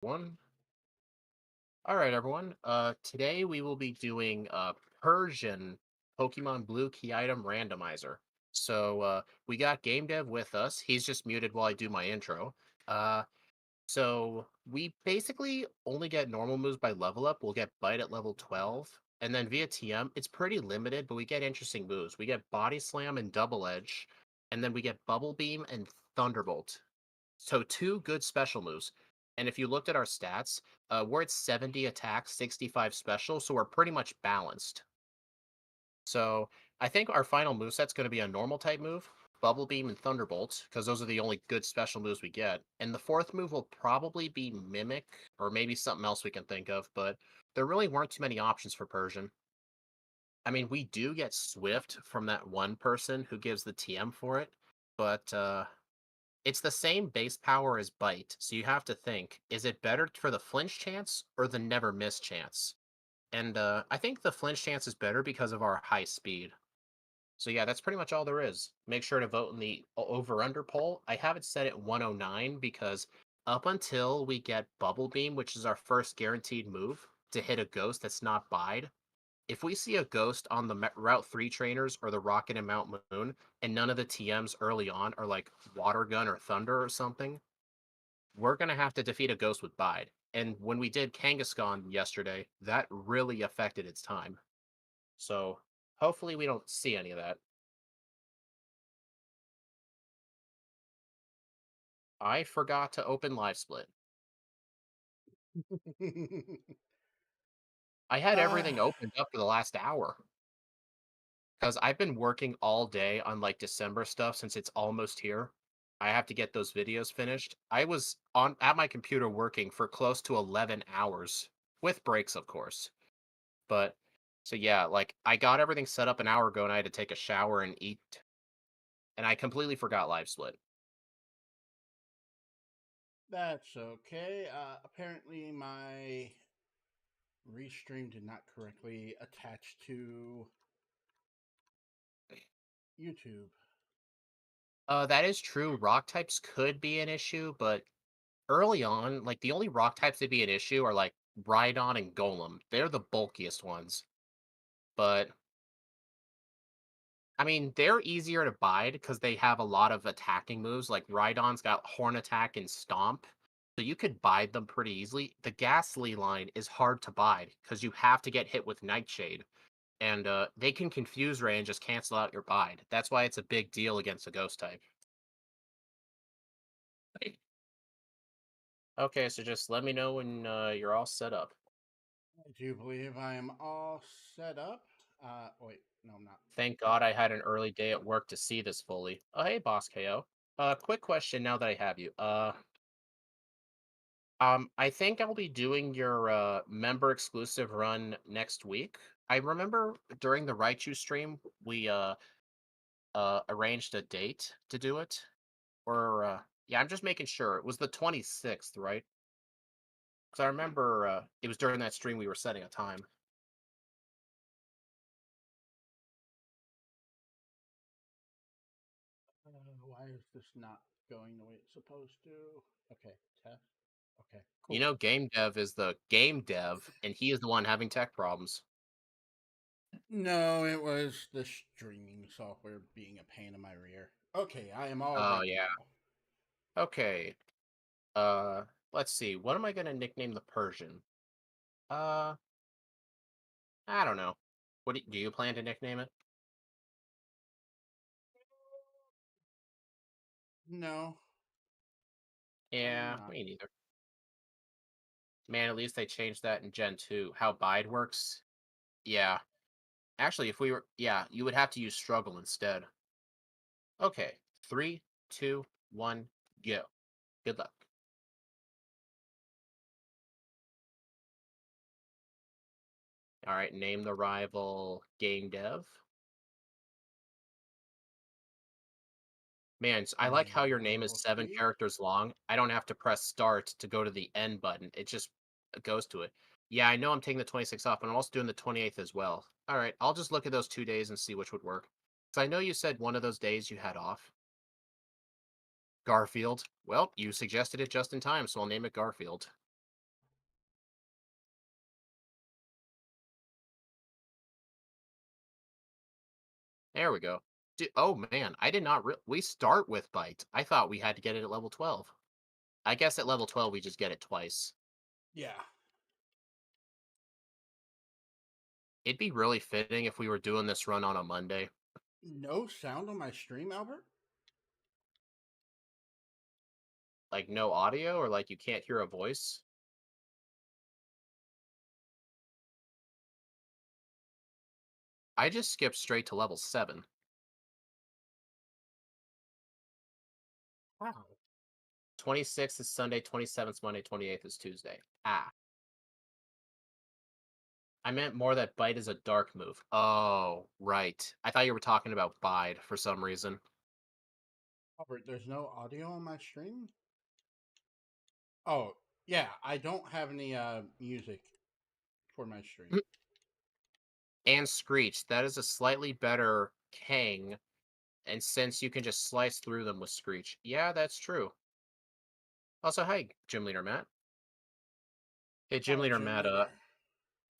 One. All right, everyone. Today we will be doing Persian Pokemon Blue Key Item Randomizer. We got Game Dev with us. He's just muted while I do my intro. Uh, so we basically only get normal moves by level up. We'll get Bite at level 12, and then via TM, it's pretty limited, but we get interesting moves. We get Body Slam and Double Edge, and then we get Bubble Beam and Thunderbolt. So two good special moves. And if you looked at our stats, we're at 70 attack, 65 special, so we're pretty much balanced. So I think our final moveset's going to be a normal type move, Bubble Beam and Thunderbolt, because those are the only good special moves we get. And the fourth move will probably be Mimic, or maybe something else we can think of, but there really weren't too many options for Persian. I mean, we do get Swift from that one person who gives the TM for it, but it's the same base power as Bite, so you have to think, is it better for the flinch chance or the never miss chance? And I think the flinch chance is better because of our high speed. So yeah, that's pretty much all there is. Make sure to vote in the over under poll. I have it set at 109 because up until we get Bubble Beam, which is our first guaranteed move to hit a ghost that's not Bide, if we see a ghost on the Route 3 trainers or the Rocket and Mount Moon, and none of the TMs early on are like Water Gun or Thunder or something, we're going to have to defeat a ghost with Bide. And when we did Kangaskhan yesterday, that really affected its time. So hopefully we don't see any of that. I forgot to open Live Split. I had uh, everything opened up for the last hour because I've been working all day on like December stuff since it's almost here. I have to get those videos finished. I was on at my computer working for close to 11 hours with breaks, of course. But so yeah, like I got everything set up an hour ago and I had to take a shower and eat, and I completely forgot Live Split. that's okay. Apparently, my restream did not correctly attach to YouTube. That is true. Rock types could be an issue, but early on, like the only rock types that'd be an issue are like Rhydon and Golem. They're the bulkiest ones. But I mean, they're easier to bide because they have a lot of attacking moves. Like Rhydon's got Horn Attack and Stomp. So you could bide them pretty easily. The Ghastly line is hard to bide because you have to get hit with Nightshade. And they can confuse Ray and just cancel out your bide. That's why it's a big deal against a ghost type. Okay, so just let me know when you're all set up. I do believe I am all set up. Wait, no, I'm not. Thank God I had an early day at work to see this fully. Oh, hey, Boss KO. Quick question now that I have you. I think I'll be doing your member exclusive run next week. I remember during the Raichu stream we arranged a date to do it. Or yeah, I'm just making sure. It was the 26th, right? Because I remember it was during that stream we were setting a time. Why is this not going the way it's supposed to? Okay, test. Okay, You cool. know, game dev is the game dev, and he is the one having tech problems. No, it was the streaming software being a pain in my rear. Okay, I am all Oh ready yeah. now. Okay. Uh, let's see. What am I gonna nickname the Persian? Uh, I don't know. Do you plan to nickname it? No, I am Yeah, not. me neither. Man, at least they changed that in Gen 2. How Bide works? Yeah. Actually, if we were, yeah, you would have to use Struggle instead. Okay. Three, two, one, go. Good luck. All right, name the rival game dev. Man, I like how your name is We'll 7 see. characters long. I don't have to press start to go to the end button. It just goes to it. Yeah, I know I'm taking the 26th off, but I'm also doing the 28th as well. All right, I'll just look at those 2 days and see which would work. So I know you said one of those days you had off. Garfield. Well, you suggested it just in time, so I'll name it Garfield. There we go. Oh man, I did not. We start with bite. I thought we had to get it at level 12. I guess at level 12 we just get it twice. Yeah. It'd be really fitting if we were doing this run on a Monday. No sound on my stream, Albert? Like no audio or like you can't hear a voice. I just skipped straight to level 7. Wow. 26th is Sunday, 27th is Monday, 28th is Tuesday. Ah, I meant more that bite is a dark move. Oh, right. I thought you were talking about bide for some reason. Albert, there's no audio on my stream? Oh, yeah, I don't have any music for my stream. And Screech, that is a slightly better Kang, and since you can just slice through them with Screech. Yeah, that's true. Also, hi, Gym Leader Matt. Hey, Gym Hello, Leader gym Matt, leader.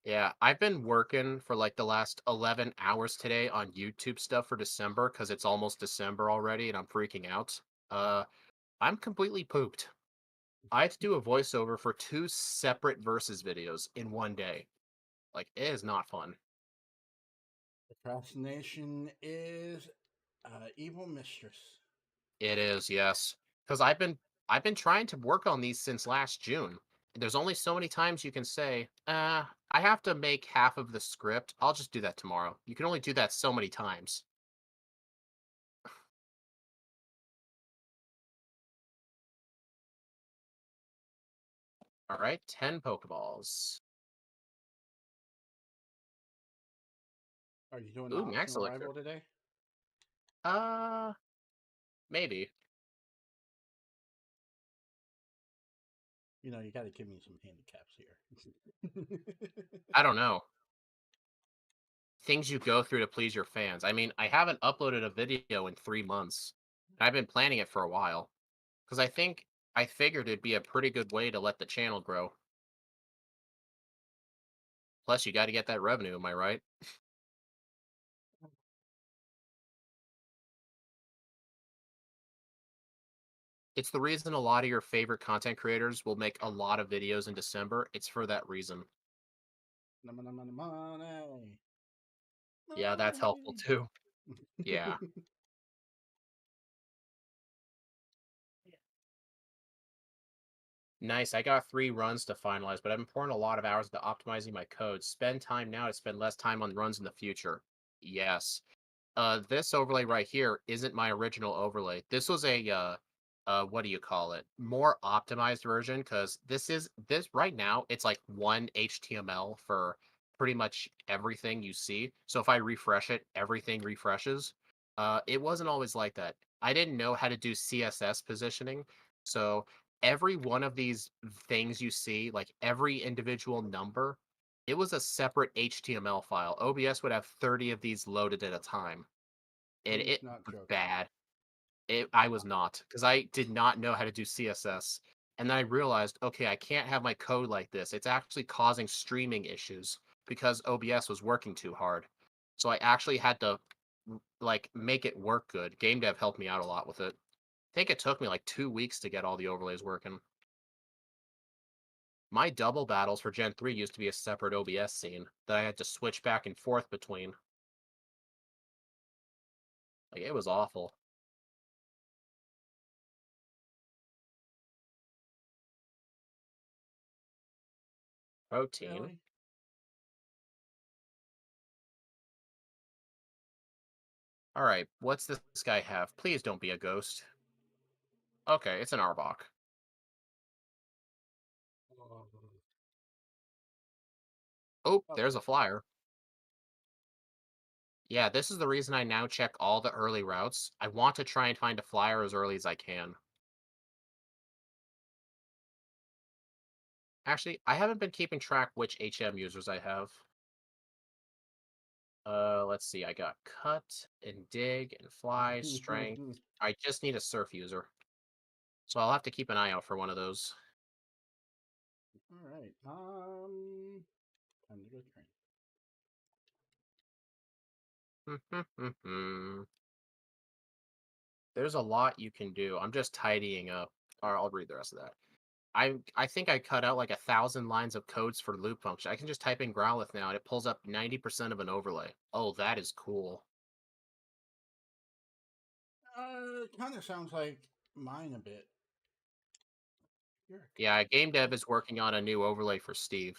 yeah, I've been working for like the last 11 hours today on YouTube stuff for December because it's almost December already and I'm freaking out. Uh, I'm completely pooped. I have to do a voiceover for two separate versus videos in one day. Like, it is not fun. Procrastination is evil mistress. It is, yes. Because I've been trying to work on these since last June. There's only so many times you can say, I have to make half of the script. I'll just do that tomorrow. You can only do that so many times. All right, 10 Pokeballs. Are you doing the Ooh, Max optional Elixir. rival today? Uh, maybe. You know, you got to give me some handicaps here. I don't know. Things you go through to please your fans. I mean, I haven't uploaded a video in 3 months. I've been planning it for a while. Because I figured it'd be a pretty good way to let the channel grow. Plus, you got to get that revenue, am I right? It's the reason a lot of your favorite content creators will make a lot of videos in December. It's for that reason. Money, money, Yeah, that's helpful money. too. Yeah. Nice. I got 3 runs to finalize, but I've been pouring a lot of hours into optimizing my code. Spend time now to spend less time on runs in the future. Yes. This overlay right here isn't my original overlay. This was a what do you call it? More optimized version because this right now it's like one HTML for pretty much everything you see. So if I refresh it, everything refreshes. It wasn't always like that. I didn't know how to do CSS positioning, so every one of these things you see, like every individual number, it was a separate HTML file. OBS would have 30 of these loaded at a time. And He's it not was joking. bad. I was not, because I did not know how to do CSS. And then I realized, okay, I can't have my code like this. It's actually causing streaming issues because OBS was working too hard. So I actually had to like make it work good. Game dev helped me out a lot with it. I think it took me like 2 weeks to get all the overlays working. My double battles for Gen 3 used to be a separate OBS scene that I had to switch back and forth between. Like, it was awful. Protein. Really? All right, what's this guy have? Please don't be a ghost. Okay, it's an Arbok. Oh, Oh, there's a okay. flyer. Yeah, this is the reason I now check all the early routes. I want to try and find a flyer as early as I can. Actually, I haven't been keeping track which HM users I have. Let's see. I got cut and dig and fly, strength. I just need a surf user. So I'll have to keep an eye out for one of those. All right. Time to go train. There's a lot you can do. I'm just tidying up. Or I'll read the rest of that. I think I cut out like 1,000 lines of codes for loop function. I can just type in Growlithe now and it pulls up 90% of an overlay. Oh, that is cool. Kind of sounds like mine a bit. You're a Yeah, game dev cool. is working on a new overlay for Steve.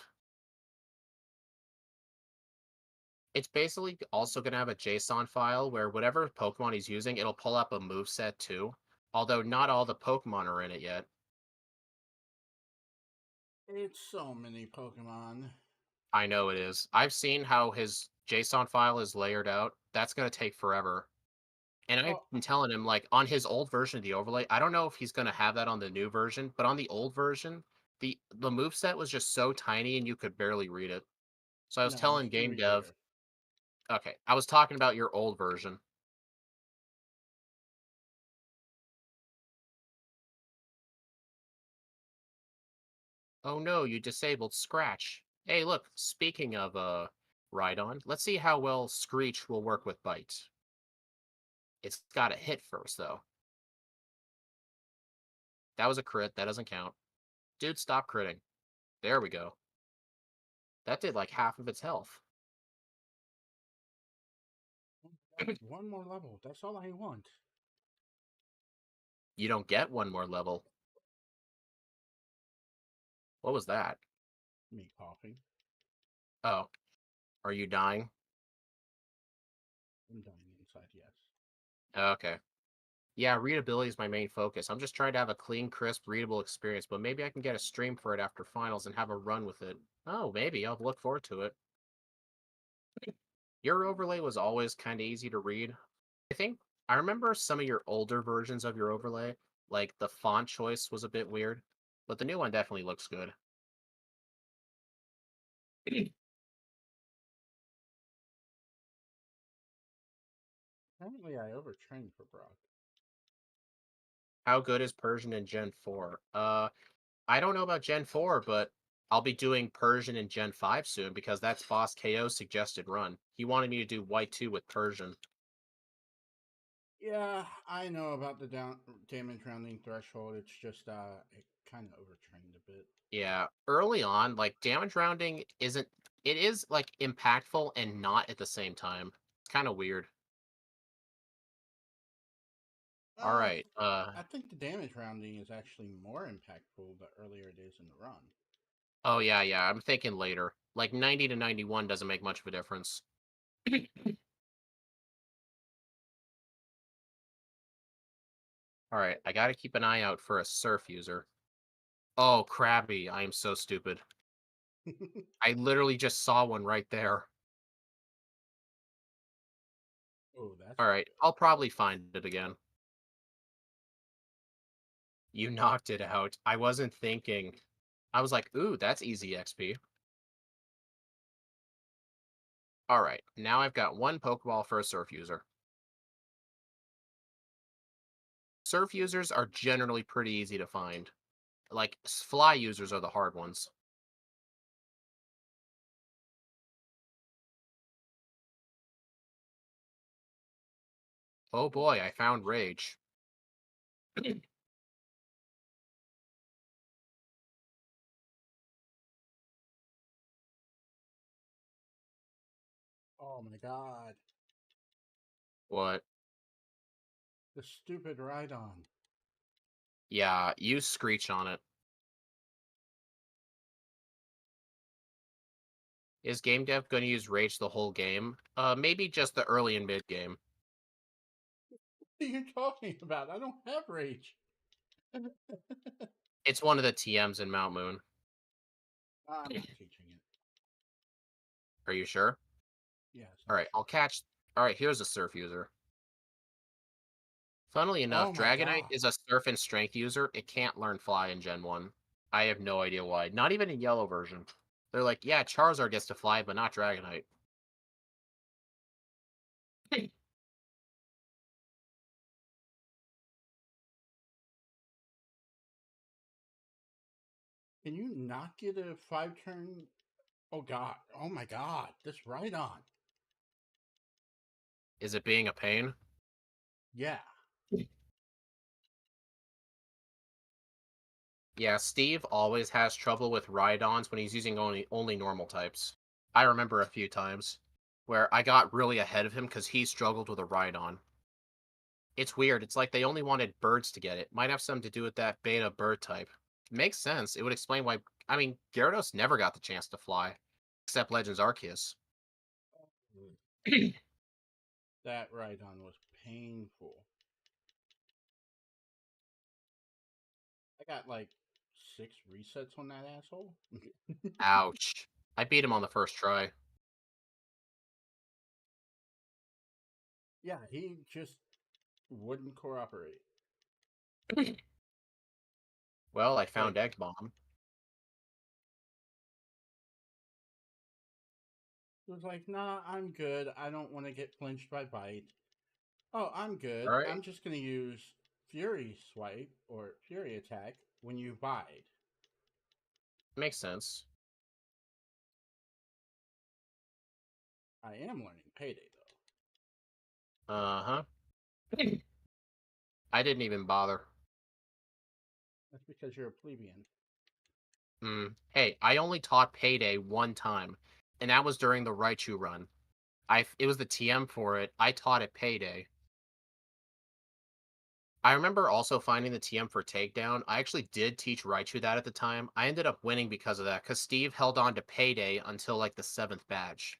It's basically also going to have a JSON file where whatever Pokemon he's using, it'll pull up a move set too. Although not all the Pokemon are in it yet. It's so many Pokemon. I know it is. I've seen how his JSON file is layered out. That's going to take forever. And I've Well, been telling him, like, on his old version of the overlay, I don't know if he's going to have that on the new version, but on the old version, the move set was just so tiny and you could barely read it. So I was no, telling you can game read dev, here. okay, I was talking about your old version. Oh no, you disabled Scratch. Hey, look, speaking of Rhydon, let's see how well Screech will work with Bite. It's got a hit first, though. That was a crit, that doesn't count. Dude, stop critting. There we go. That did like half of its health. One more level. That's all I want. You don't get one more level. What was that? Me coughing. Oh, are you dying? I'm dying inside, yes. Okay. Yeah, readability is my main focus. I'm just trying to have a clean, crisp, readable experience, but maybe I can get a stream for it after finals and have a run with it. Oh, maybe. I'll look forward to it. Your overlay was always kind of easy to read. I think I remember some of your older versions of your overlay, like the font choice was a bit weird, but the new one definitely looks good. Apparently, I overtrained for Brock. How good is Persian in Gen 4? I don't know about Gen 4, but I'll be doing Persian in Gen 5 soon because that's Boss KO's suggested run. He wanted me to do White 2 with Persian. Yeah, I know about the damage rounding threshold. It's just it kind of overtrained a bit. Yeah, early on, like damage rounding isn't it is like impactful and not at the same time. It's kind of weird. All Uh, right. I think the damage rounding is actually more impactful the earlier it is in the run. Oh yeah, yeah. I'm thinking later. Like 90 to 91 doesn't make much of a difference. All right, I got to keep an eye out for a surf user. Oh, crabby. I am so stupid. I literally just saw one right there. Oh, that's All not right, I'll probably find it again. You knocked it out. I wasn't thinking. I was like, ooh, that's easy XP. All right, now I've got one Pokeball for a surf user. Surf users are generally pretty easy to find. Like, fly users are the hard ones. Oh boy, I found Rage. Oh my god. What? The stupid ride on. Yeah, use Screech on it. Is game dev going to use Rage the whole game? Maybe just the early and mid game. What are you talking about? I don't have rage. It's one of the TMs in Mount Moon. I'm not teaching it. Are you sure? Yes, All I'm right, I'll sure. catch. All right, here's a surf user. Funnily enough, Oh my Dragonite god. is a surf and strength user. It can't learn fly in Gen 1. I have no idea why. Not even in yellow version. They're like, yeah, Charizard gets to fly, but not Dragonite. Can you not get a 5 turn? Oh god. Oh my god. This ride on. Is it being a pain? Yeah. Yeah, Steve always has trouble with Rhydons when he's using only normal types. I remember a few times where I got really ahead of him because he struggled with a Rhydon. It's weird. It's like they only wanted birds to get it. Might have something to do with that beta bird type. Makes sense. It would explain why. I mean, Gyarados never got the chance to fly, except Legends Arceus. Mm. That Rhydon was painful. I got like 6 resets on that asshole. Ouch. I beat him on the first try. Yeah, he just wouldn't cooperate. Well, I It's like found Egg Bomb. it was like, nah, I'm good. I don't want to get flinched by bite. Oh, I'm All good. right, I'm just gonna use Fury Swipe or Fury Attack when you bide. makes sense. I am learning Payday though. Uh huh. I didn't even bother. That's because you're a plebeian. Hey, I only taught Payday one time, and that was during the Raichu run. It was the TM for it. I taught it Payday. I remember also finding the TM for Takedown. I actually did teach Raichu that at the time. I ended up winning because of that, because Steve held on to Payday until like the seventh badge.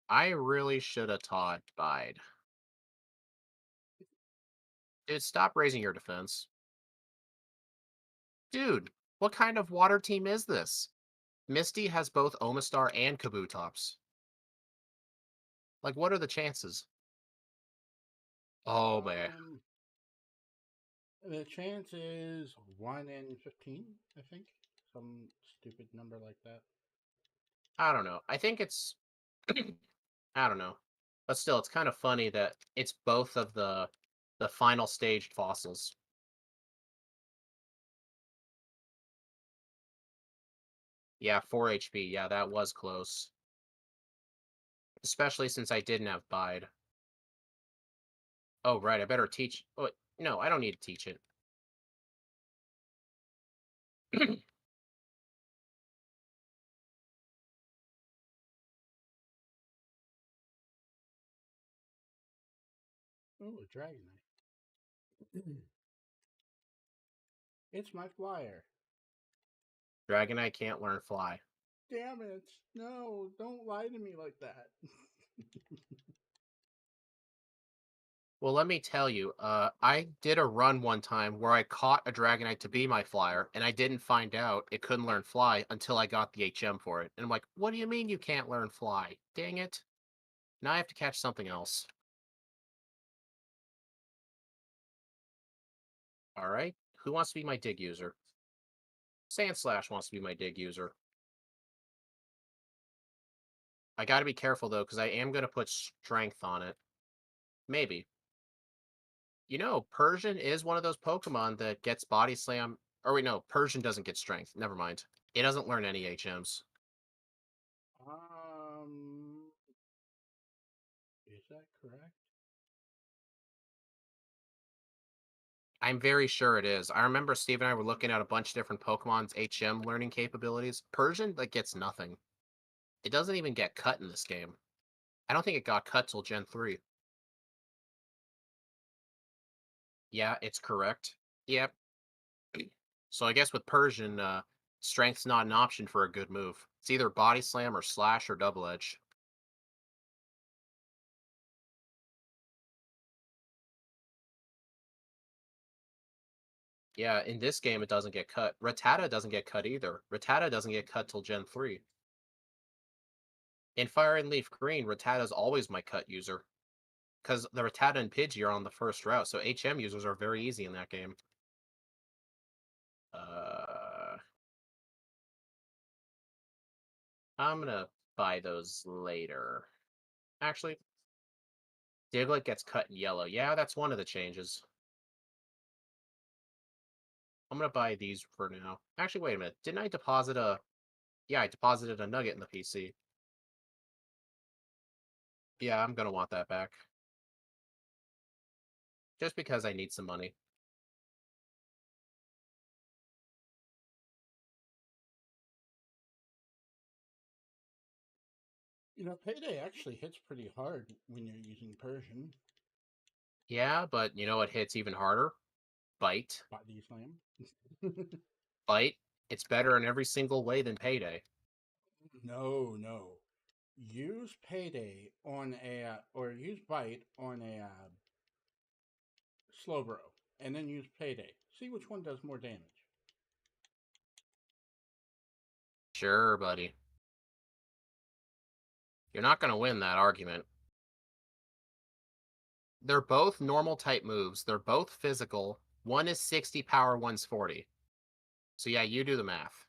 I really should have taught Bide. Dude, stop raising your defense. Dude, what kind of water team is this? Misty has both Omastar and Kabutops. Like, what are the chances? Oh man, Um, the chance is 1 in 15, I think, some stupid number like that. I don't know. I think it's I don't know. But still, it's kind of funny that it's both of the final staged fossils. Yeah, 4 HP. Yeah, that was close. Especially since I didn't have Bide. Oh, right, I better teach. Oh, no, I don't need to teach it. Oh, a Dragonite. It's my flyer. Dragonite can't learn Fly. Damn it. No, don't lie to me like that. Well, let me tell you, I did a run one time where I caught a Dragonite to be my flyer, and I didn't find out it couldn't learn Fly until I got the HM for it. And I'm like, what do you mean you can't learn Fly? Dang it. Now I have to catch something else. All right. Who wants to be my dig user? Sandslash wants to be my dig user. I got to be careful though, because I am going to put strength on it. Maybe. You know, Persian is one of those Pokemon that gets Body Slam. Or wait, no, Persian doesn't get strength. Never mind. It doesn't learn any HMs. um, is that correct? I'm very sure it is. I remember Steve and I were looking at a bunch of different Pokemon's HM learning capabilities. Persian, like, gets nothing. It doesn't even get cut in this game. I don't think it got cut till Gen 3. Yeah, it's correct. Yep. So I guess with Persian, strength's not an option for a good move. It's either body slam or slash or double edge. Yeah, in this game it doesn't get cut. Rattata doesn't get cut either. Rattata doesn't get cut till Gen 3. In Fire and Leaf Green, Rattata's always my cut user. Because the Rattata and Pidgey are on the first route, so HM users are very easy in that game. Uh, I'm gonna buy those later. Actually, Diglett gets cut in yellow. Yeah, that's one of the changes. I'm gonna buy these for now. Actually, wait a minute. Didn't I deposit a... Yeah, I deposited a nugget in the PC. Yeah, I'm gonna want that back. Just because I need some money. Payday actually hits pretty hard when you're using Persian. Yeah, but you know what hits even harder? Bite. Body slam. Bite. It's better in every single way than Payday. No, no. Use Payday on or use Bite on a slow bro, and then use Payday. See which one does more damage. Sure, buddy. You're not gonna win that argument. They're both normal type moves. They're both physical. One is 60 power, one's 40. So yeah, you do the math.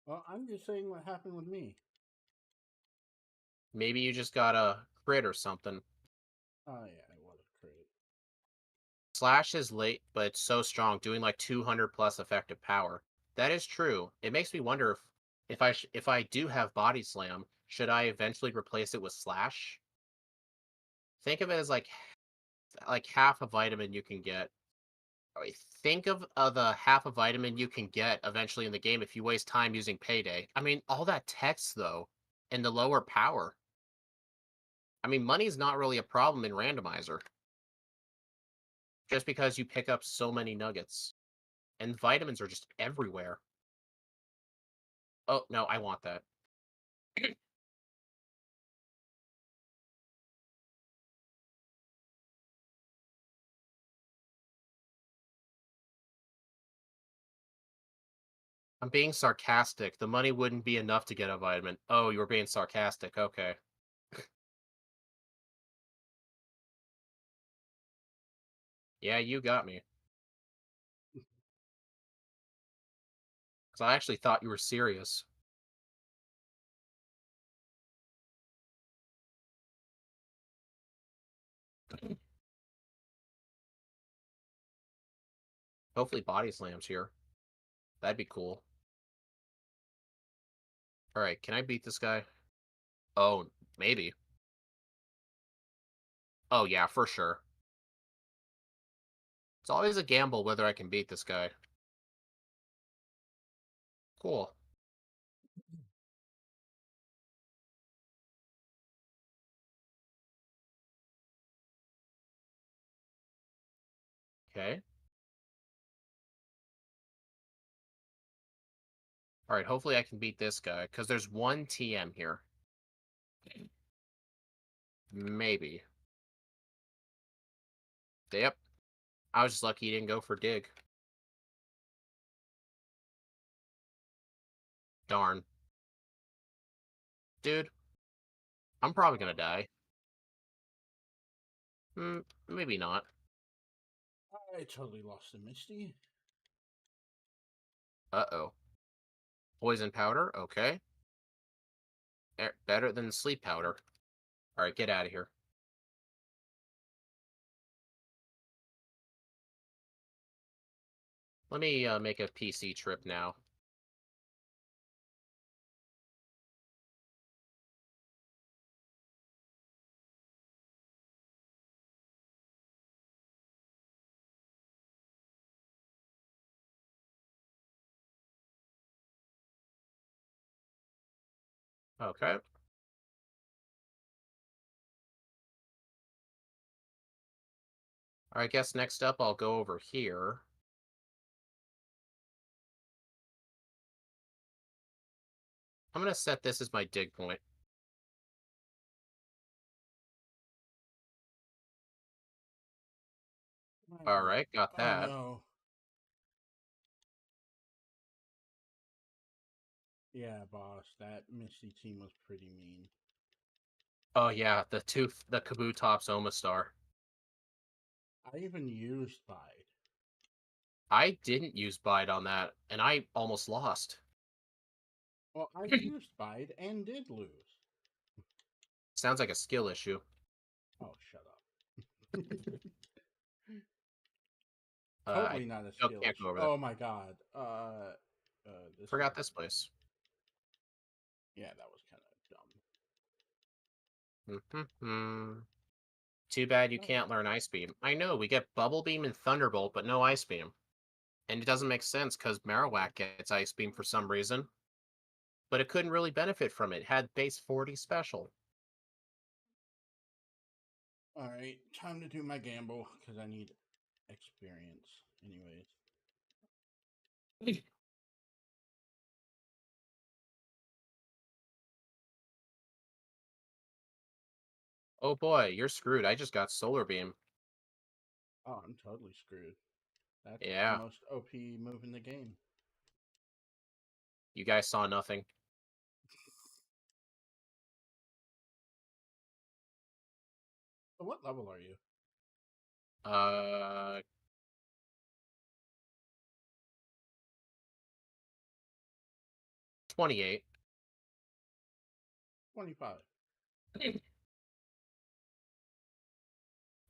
Well, I'm just saying what happened with me. Maybe you just got a crit or something. Oh yeah, I was crit. Slash is late, but it's so strong, doing like 200 plus effective power. That is true. It makes me wonder if I do have body slam, should I eventually replace it with slash? Think of it as like half a vitamin you can get. Think of the half a vitamin you can get eventually in the game if you waste time using payday. I mean, all that text though, and the lower power. I mean, money's not really a problem in randomizer, just because you pick up so many nuggets. And vitamins are just everywhere. Oh, no, I want that. I'm being sarcastic. The money wouldn't be enough to get a vitamin. Oh, you were being sarcastic. Okay. Yeah, you got me. Because I actually thought you were serious. Hopefully body slams here. That'd be cool. Alright, can I beat this guy? Oh, maybe. Oh, yeah, for sure. It's always a gamble whether I can beat this guy. Cool. Okay. Alright, hopefully I can beat this guy, because there's one TM here. Maybe. Yep. I was just lucky he didn't go for dig. Darn. Dude, I'm probably gonna die. Maybe not. I totally lost the Misty. Uh-oh. Poison powder? Okay. Better than sleep powder. Alright, get out of here. Let me make a PC trip now. Okay. I guess next up I'll go over here. I'm gonna set this as my dig point. Alright, got Oh that. no. Yeah, boss. That Misty team was pretty mean. Oh yeah, the Kabutops Omastar. I even used Bide. I didn't use Bide on that, and I almost lost. Well, I used Bide and did lose. Sounds like a skill issue. Oh, shut up. I Totally not a still skill can't go issue. over there. Oh my god. This is Forgot this place. yeah, that was kind of dumb. Hmm. Too bad you All right. can't learn Ice Beam. I know, we get Bubble Beam and Thunderbolt, but no Ice Beam. And it doesn't make sense because Marowak gets Ice Beam for some reason, but it couldn't really benefit from it. It had base 40 special. All right, time to do my gamble because I need experience. Anyways, Oh boy, you're screwed. I just got Solar Beam. oh, I'm totally screwed. That's the Yeah, most OP move in the game. you guys saw nothing. So what level are you? Uh, 28. 25.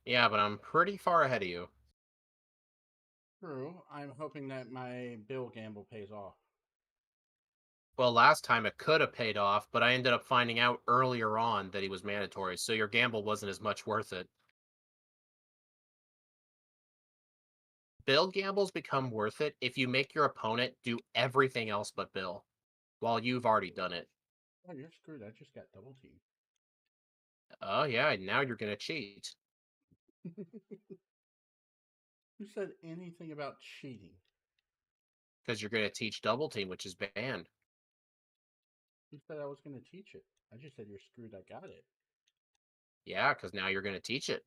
Yeah, but I'm pretty far ahead of you. True. I'm hoping that my bill gamble pays off. Well, last time it could have paid off, but I ended up finding out earlier on that he was mandatory, so your gamble wasn't as much worth it. Bill gambles become worth it if you make your opponent do everything else but Bill, while you've already done it. Oh, you're screwed. I just got double teamed. Oh yeah, now you're gonna cheat. Who said anything about cheating? Because you're gonna teach double team, which is banned. Who said I was going to teach it? I just said you're screwed. I got it. Yeah, because now you're gonna teach it.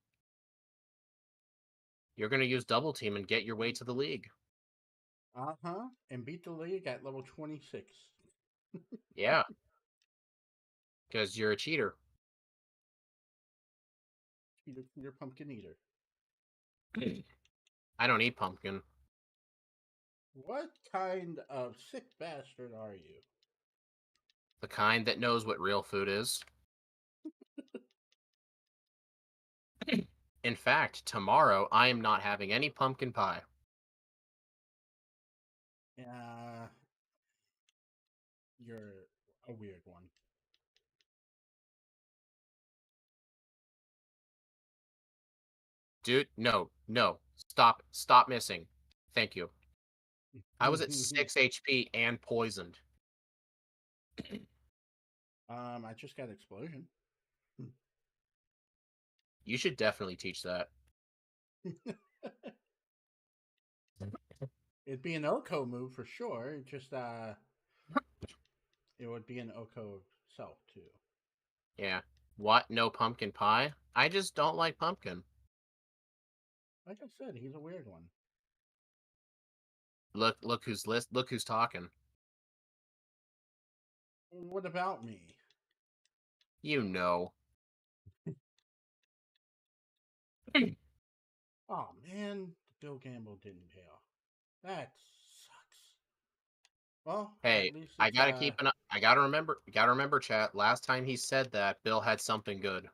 You're gonna use double team and get your way to the league. Uh huh. And beat the league at level 26. Yeah, because you're a cheater. Cheater, cheater, pumpkin eater. I don't eat pumpkin. What kind of sick bastard are you? The kind that knows what real food is. In fact, tomorrow I am not having any pumpkin pie. Yeah, you're a weird one. Dude, no, no. Stop missing. Thank you. I was at 6 HP and poisoned. I just got explosion. You should definitely teach that. It'd be an Oko move for sure. It just it would be an Oko self too. Yeah. What? No pumpkin pie? I just don't like pumpkin. Like I said, he's a weird one. Look who's talking. What about me? You know. Oh man, the Bill Gamble didn't pay off. That sucks. Well, at Hey, least I it's gotta keep an I gotta remember chat. Last time he said that Bill had something good.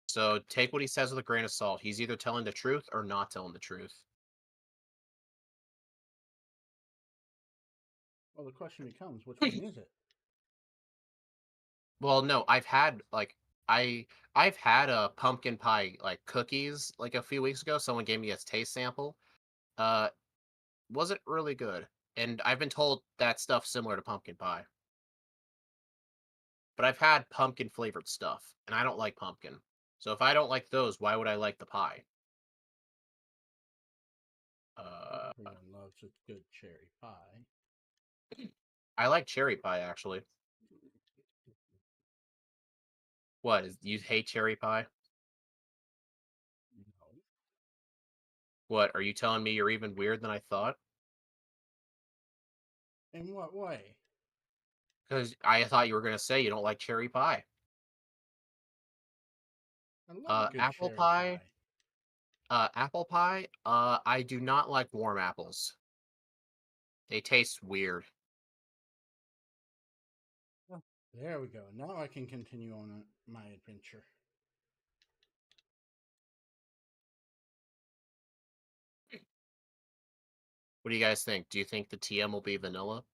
So take what he says with a grain of salt. He's either telling the truth or not telling the truth. well. The question becomes, which one is it? Well, no, I I've had a pumpkin pie like cookies like a few weeks ago. Someone gave me a taste sample. Uh, wasn't really good, and I've been told that stuff's similar to pumpkin pie. But I've had pumpkin flavored stuff, and I don't like pumpkin. So if I don't like those, why would I like the pie? Uh, Everyone loves a good cherry pie. I like cherry pie actually. What is you hate cherry pie? No. What are you telling me you're even weird than I thought? In what way? Because I thought you were gonna say you don't like cherry pie. I love a good Apple cherry pie. pie. Apple pie. I do not like warm apples. They taste weird. Oh, there we go. Now I can continue on my adventure. What do you guys think? Do you think the TM will be vanilla?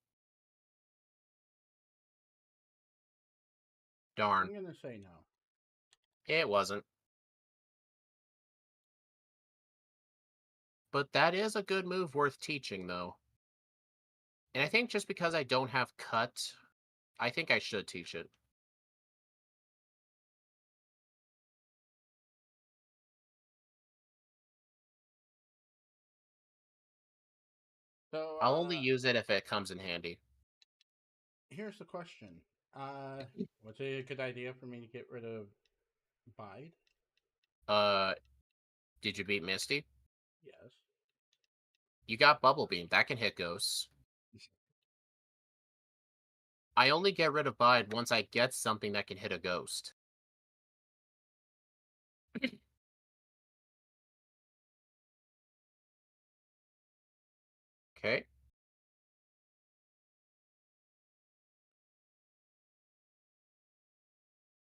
Darn. I'm gonna say no. It wasn't. But that is a good move worth teaching, though. And I think just because I don't have cut, I think I should teach it. So, I'll only use it if it comes in handy. here's the question. Uh, was it a good idea for me to get rid of Bide? Uh, did you beat Misty? Yes. You got Bubble Beam. That can hit ghosts. I only get rid of Bide once I get something that can hit a ghost. Okay.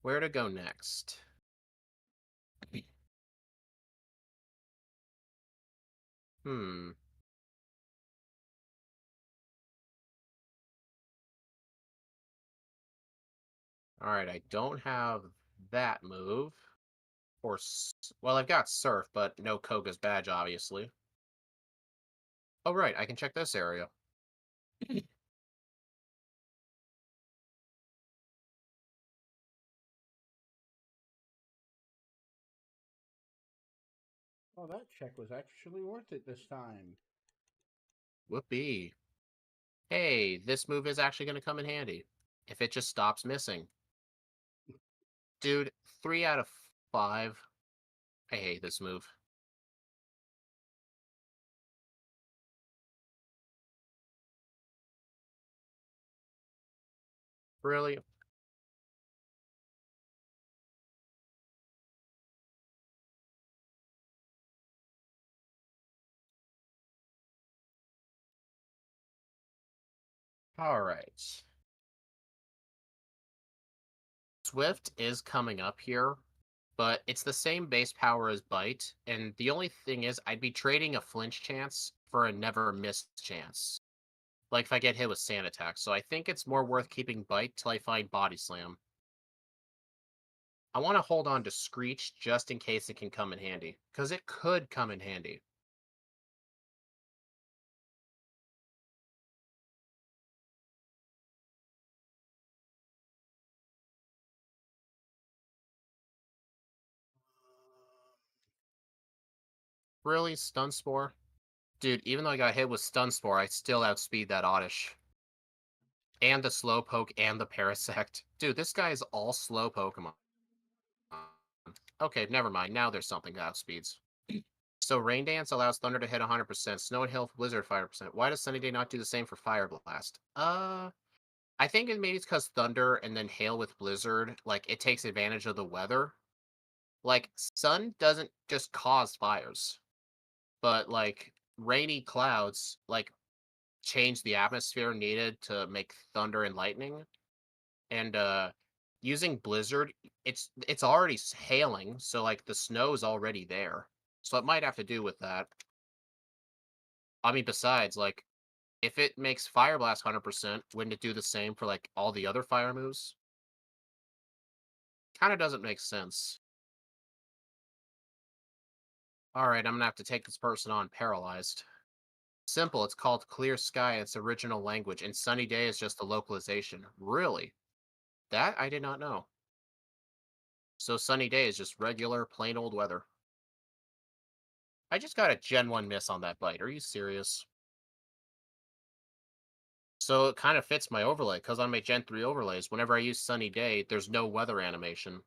Where to go next? Hmm. Alright, I don't have that move. Well, I've got Surf, but no Koga's badge, obviously. Oh, right, I can check this area. Oh, that check was actually worth it this time. Whoopee. Hey, this move is actually going to come in handy. If it just stops missing. Dude, 3 out of 5. I hate this move. Really? Alright. Swift is coming up here, but it's the same base power as Bite, and the only thing is I'd be trading a flinch chance for a never miss chance. Like if I get hit with Sand Attack, so I think it's more worth keeping Bite till I find Body Slam. I want to hold on to Screech just in case it can come in handy, because it could come in handy. Really, Stun Spore? Dude, even though I got hit with Stun Spore, I still outspeed that Oddish. And the Slowpoke and the Parasect. Dude, this guy is all slow Pokemon. Okay, never mind. Now there's something that outspeeds. So Rain Dance allows Thunder to hit 100%, Snow and Hail for Blizzard 5%. Why does Sunny Day not do the same for Fire Blast? I think maybe it's because Thunder and then Hail with Blizzard, like, it takes advantage of the weather. Like, Sun doesn't just cause fires, but, like, rainy clouds, like, change the atmosphere needed to make thunder and lightning. And, using Blizzard, it's already hailing, so, like, the snow's already there. So it might have to do with that. I mean, besides, like, if it makes Fire Blast 100%, wouldn't it do the same for, like, all the other fire moves? Kinda doesn't make sense. Alright, I'm gonna have to take this person on paralyzed. Simple, it's called Clear Sky in its original language, and Sunny Day is just a localization. Really? That I did not know. So Sunny Day is just regular, plain old weather. I just got a Gen 1 miss on that bite. Are you serious? So it kind of fits my overlay, because on my Gen 3 overlays, whenever I use Sunny Day, there's no weather animation.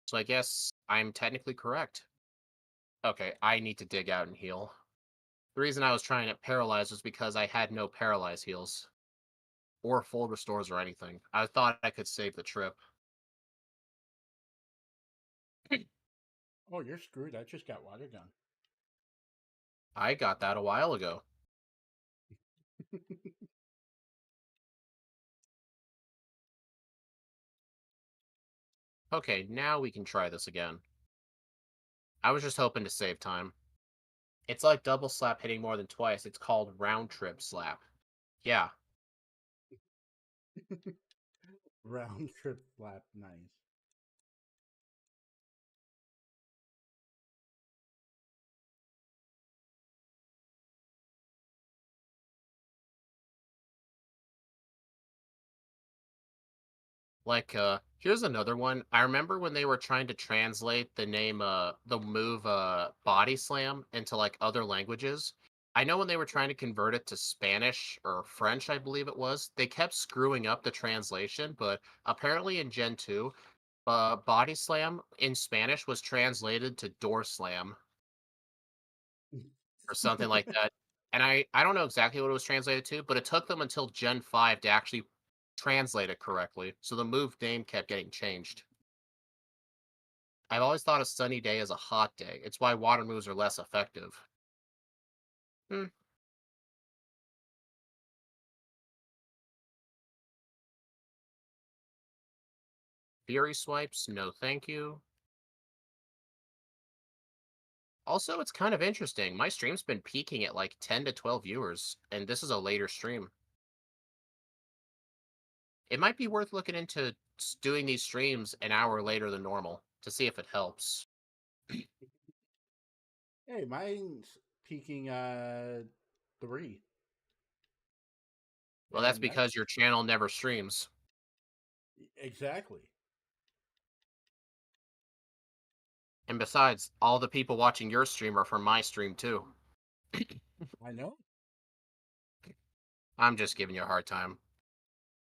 So I guess I'm technically correct. Okay, I need to dig out and heal. The reason I was trying it paralyzed was because I had no paralyze heals. Or full restores or anything. I thought I could save the trip. Oh, you're screwed. I just got water gun. I got that a while ago. Okay, now we can try this again. I was just hoping to save time. It's like double slap hitting more than twice. It's called round trip slap. Yeah. Round trip flap, nice. Like, here's another one. I remember when they were trying to translate the move, body slam into like other languages. I know when they were trying to convert it to Spanish or French, I believe it was, they kept screwing up the translation, but apparently in Gen 2, body slam in Spanish was translated to door slam or something like that. And I don't know exactly what it was translated to, but it took them until Gen 5 to actually translate it correctly. So the move name kept getting changed. I've always thought a sunny day is a hot day. It's why water moves are less effective. Hmm. Fury swipes? No, thank you. Also, it's kind of interesting. My stream's been peaking at like 10 to 12 viewers, and this is a later stream. It might be worth looking into doing these streams an hour later than normal to see if it helps. Hey, mine's peaking 3. Well, that's And that's because your channel never streams. exactly. And besides, all the people watching your stream are from my stream too. I know. I'm just giving you a hard time.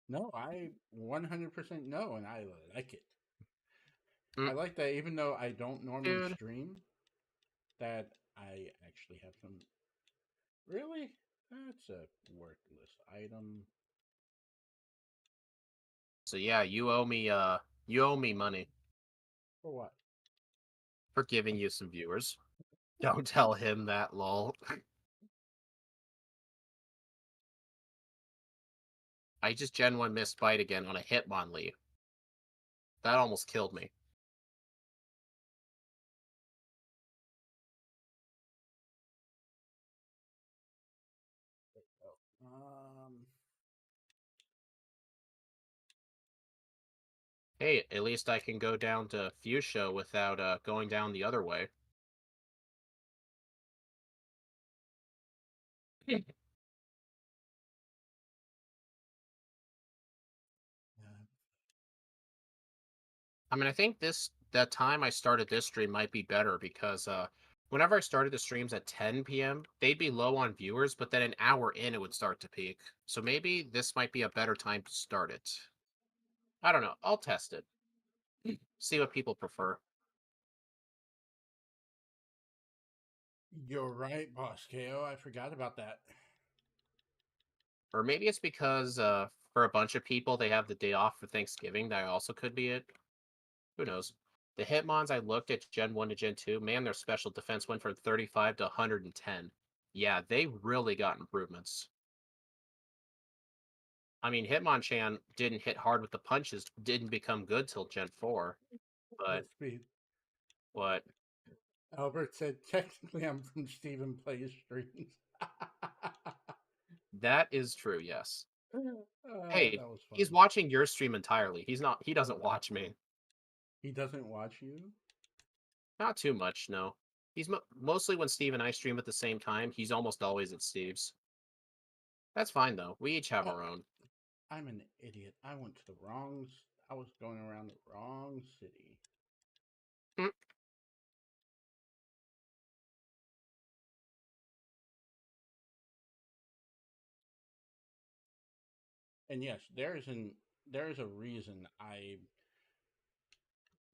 No, I 100% know, and I like it. Mm, I like that even though I don't normally dude. stream, that I actually have some. Really? That's a worthless item. So yeah, you owe me money For what? for giving you some viewers. Don't tell him that, lol. I just Gen 1 missed bite again on a Hitmonlee. That almost killed me. Um, Hey, at least I can go down to Fuchsia without going down the other way. uh, I mean, I think that time I started this stream might be better because whenever I started the streams at 10 p.m., they'd be low on viewers, but then an hour in it would start to peak. So maybe this might be a better time to start it. I don't know. I'll test it. See what people prefer. you're right, Boss KO. I forgot about that. Or maybe it's because for a bunch of people they have the day off for Thanksgiving. That also could be it. Who knows? The Hitmons I looked at Gen 1 to Gen 2, man, their special defense went from 35 to 110. Yeah, they really got improvements. I mean, Hitmonchan didn't hit hard with the punches, didn't become good till Gen 4, but Speed. what? Albert said, technically, I'm from Stephen Plays streams. That is true, yes. Hey, That was he's funny. watching your stream entirely. He doesn't watch me. He doesn't watch you? Not too much, no. He's mostly when Steve and I stream at the same time, he's almost always at Steve's. That's fine though. We each have Oh, our own. I'm an idiot. I went to the wrong. I was going around the wrong city. Mm. And yes, there is a reason I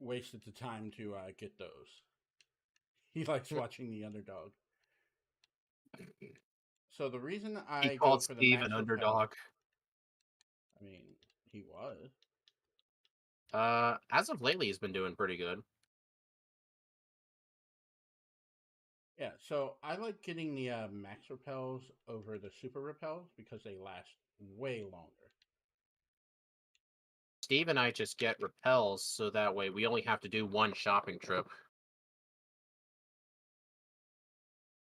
wasted the time to get those. He likes watching the underdog. So the reason He I go called for the Steve an max repel, underdog. I mean, he was. As of lately, he's been doing pretty good. Yeah, so I like getting the max repels over the super repels because they last way longer. Steve and I just get repels, so that way we only have to do one shopping trip.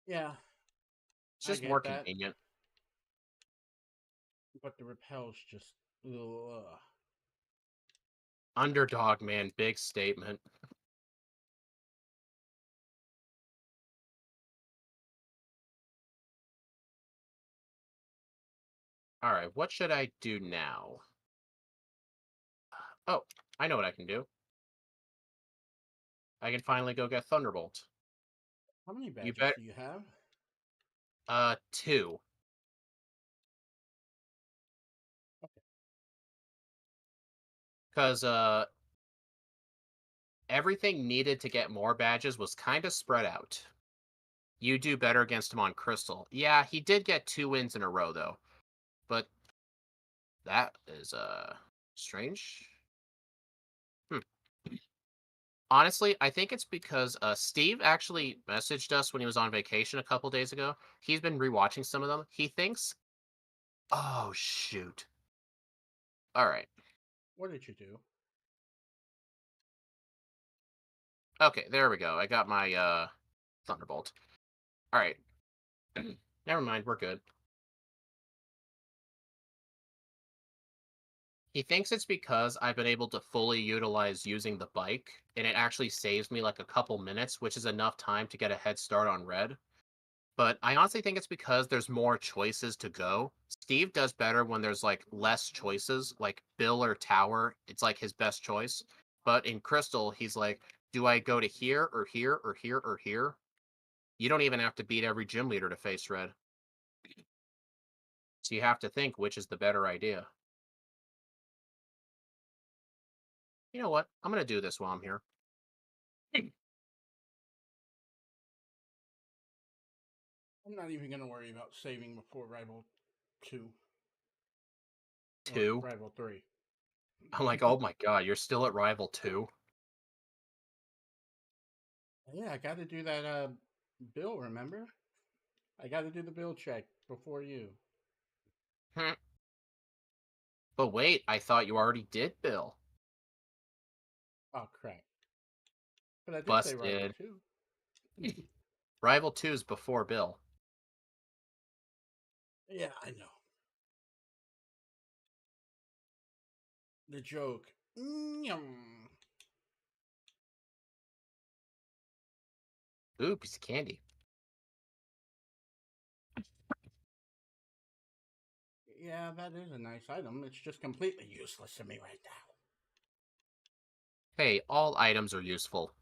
Yeah, It's I just more get that. convenient. But the repels just. Ugh. Underdog, man, big statement. All right, what should I do now? Oh, I know what I can do. I can finally go get Thunderbolt. How many You badges bet. do you have? Two, because everything needed to get more badges was kind of spread out. You do better against him on Crystal. Yeah, he did get 2 wins in a row though, but that is strange. Hmm. Honestly, I think it's because Steve actually messaged us when he was on vacation a couple days ago. He's been rewatching some of them. He thinks, oh shoot. All right. What did you do? Okay, there we go. I got my Thunderbolt. All right. Never mind, we're good. He thinks it's because I've been able to fully utilize using the bike, and it actually saves me like a couple minutes, which is enough time to get a head start on red. But I honestly think it's because there's more choices to go. Steve does better when there's like less choices, like Bill or Tower. It's like his best choice. But in Crystal, he's like, do I go to here or here or here or here? You don't even have to beat every gym leader to face red. So you have to think which is the better idea. You know what? I'm going to do this while I'm here. I'm not even gonna worry about saving before Rival 2 or Two. Rival 3. I'm like, oh my god, you're still at Rival 2? Yeah, I got to do that bill. Remember, I got to do the bill check before you. Hmm. But wait, I thought you already did, Bill. Oh crap! But I did say Rival Busted. 2. Rival 2 is before Bill. Yeah, I know the joke. Yum. Ooh, piece of candy. Yeah, that is a nice item. It's just completely useless to me right now. Hey, all items are useful.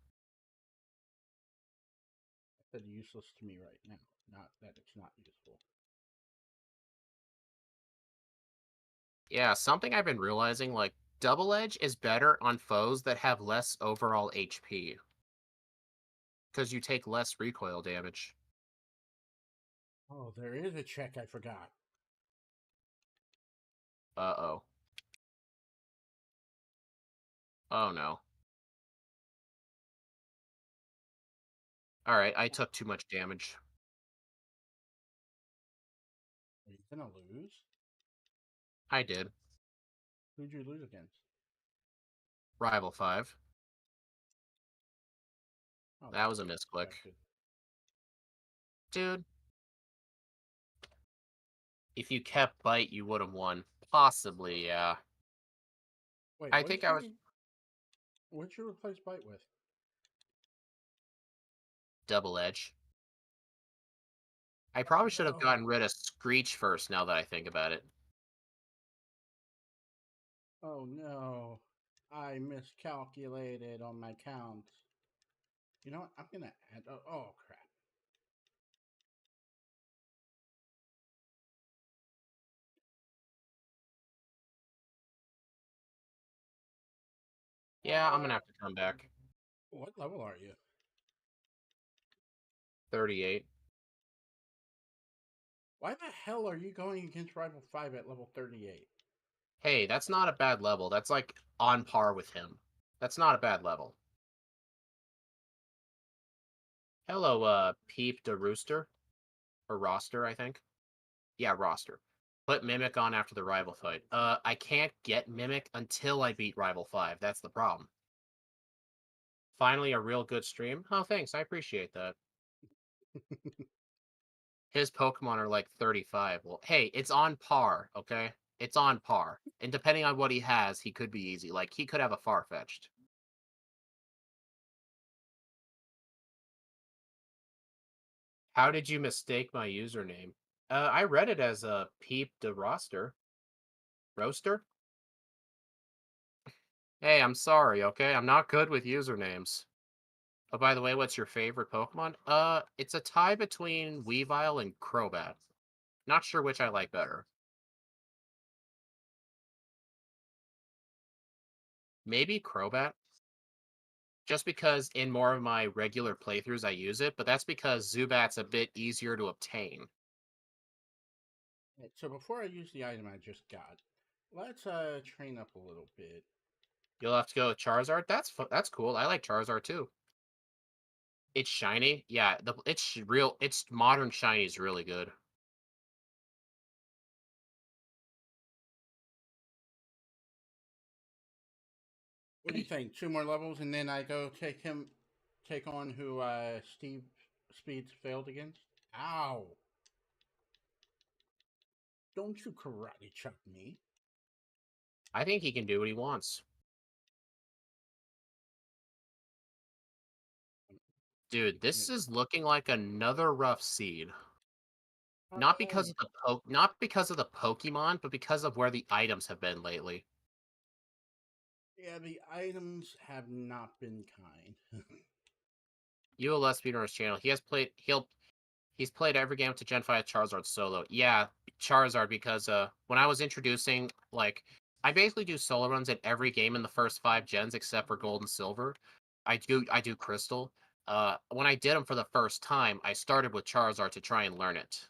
I said useless to me right now, not that it's not useful. Yeah, something I've been realizing, like, Double Edge is better on foes that have less overall HP. Because you take less recoil damage. Oh, there is a check I forgot. Uh-oh. Oh no. Alright, I took too much damage. Are you gonna lose? I did. Who'd you lose against? Rival 5. Oh, That that's was a misclick. expected. Dude, if you kept Bite, you would have won. Possibly, yeah. Wait, I what think did I was you? What'd you replace Bite with? Double Edge. I Oh probably should have gotten no! rid of Screech first now that I think about it. Oh no! I miscalculated on my count. You know what? I'm gonna add. Oh crap! Yeah, I'm gonna have to come back. What level are you? 38. Why the hell are you going against Rival 5 at level 38? Hey, that's not a bad level. That's like on par with him. That's not a bad level. Hello, Peep the Rooster. Or Roster, I think. Yeah, Roster. Put Mimic on after the rival fight. I can't get Mimic until I beat Rival 5. That's the problem. Finally, a real good stream. Oh, thanks. I appreciate that. His Pokemon are like 35. Well, hey, it's on par, okay? It's on par. And depending on what he has, he could be easy. Like, he could have a Farfetch'd. How did you mistake my username? I read it as a Peep the Roster. Roaster? Hey, I'm sorry, okay? I'm not good with usernames. Oh, by the way, what's your favorite Pokemon? It's a tie between Weavile and Crobat. Not sure which I like better. Maybe Crobat? Just because in more of my regular playthroughs I use it, but that's because Zubat's a bit easier to obtain. Right, so before I use the item I just got, let's train up a little bit. You'll have to go with Charizard. That's cool. I like Charizard too. It's shiny. Yeah, it's modern shiny is really good. What do you think? Two more levels, and then I go take on who Steve Speeds failed against. Ow! Don't you karate chop me? I think he can do what he wants. Dude, this is looking like another rough seed. Um, Not because of the Pokemon, but because of where the items have been lately. yeah, the items have not been kind. ULS Speedrunner's channel. He's played every game to Gen 5 Charizard solo. Yeah, Charizard because when I was introducing I basically do solo runs in every game in the first 5 gens except for Gold and Silver. I do Crystal. When I did them for the first time, I started with Charizard to try and learn it.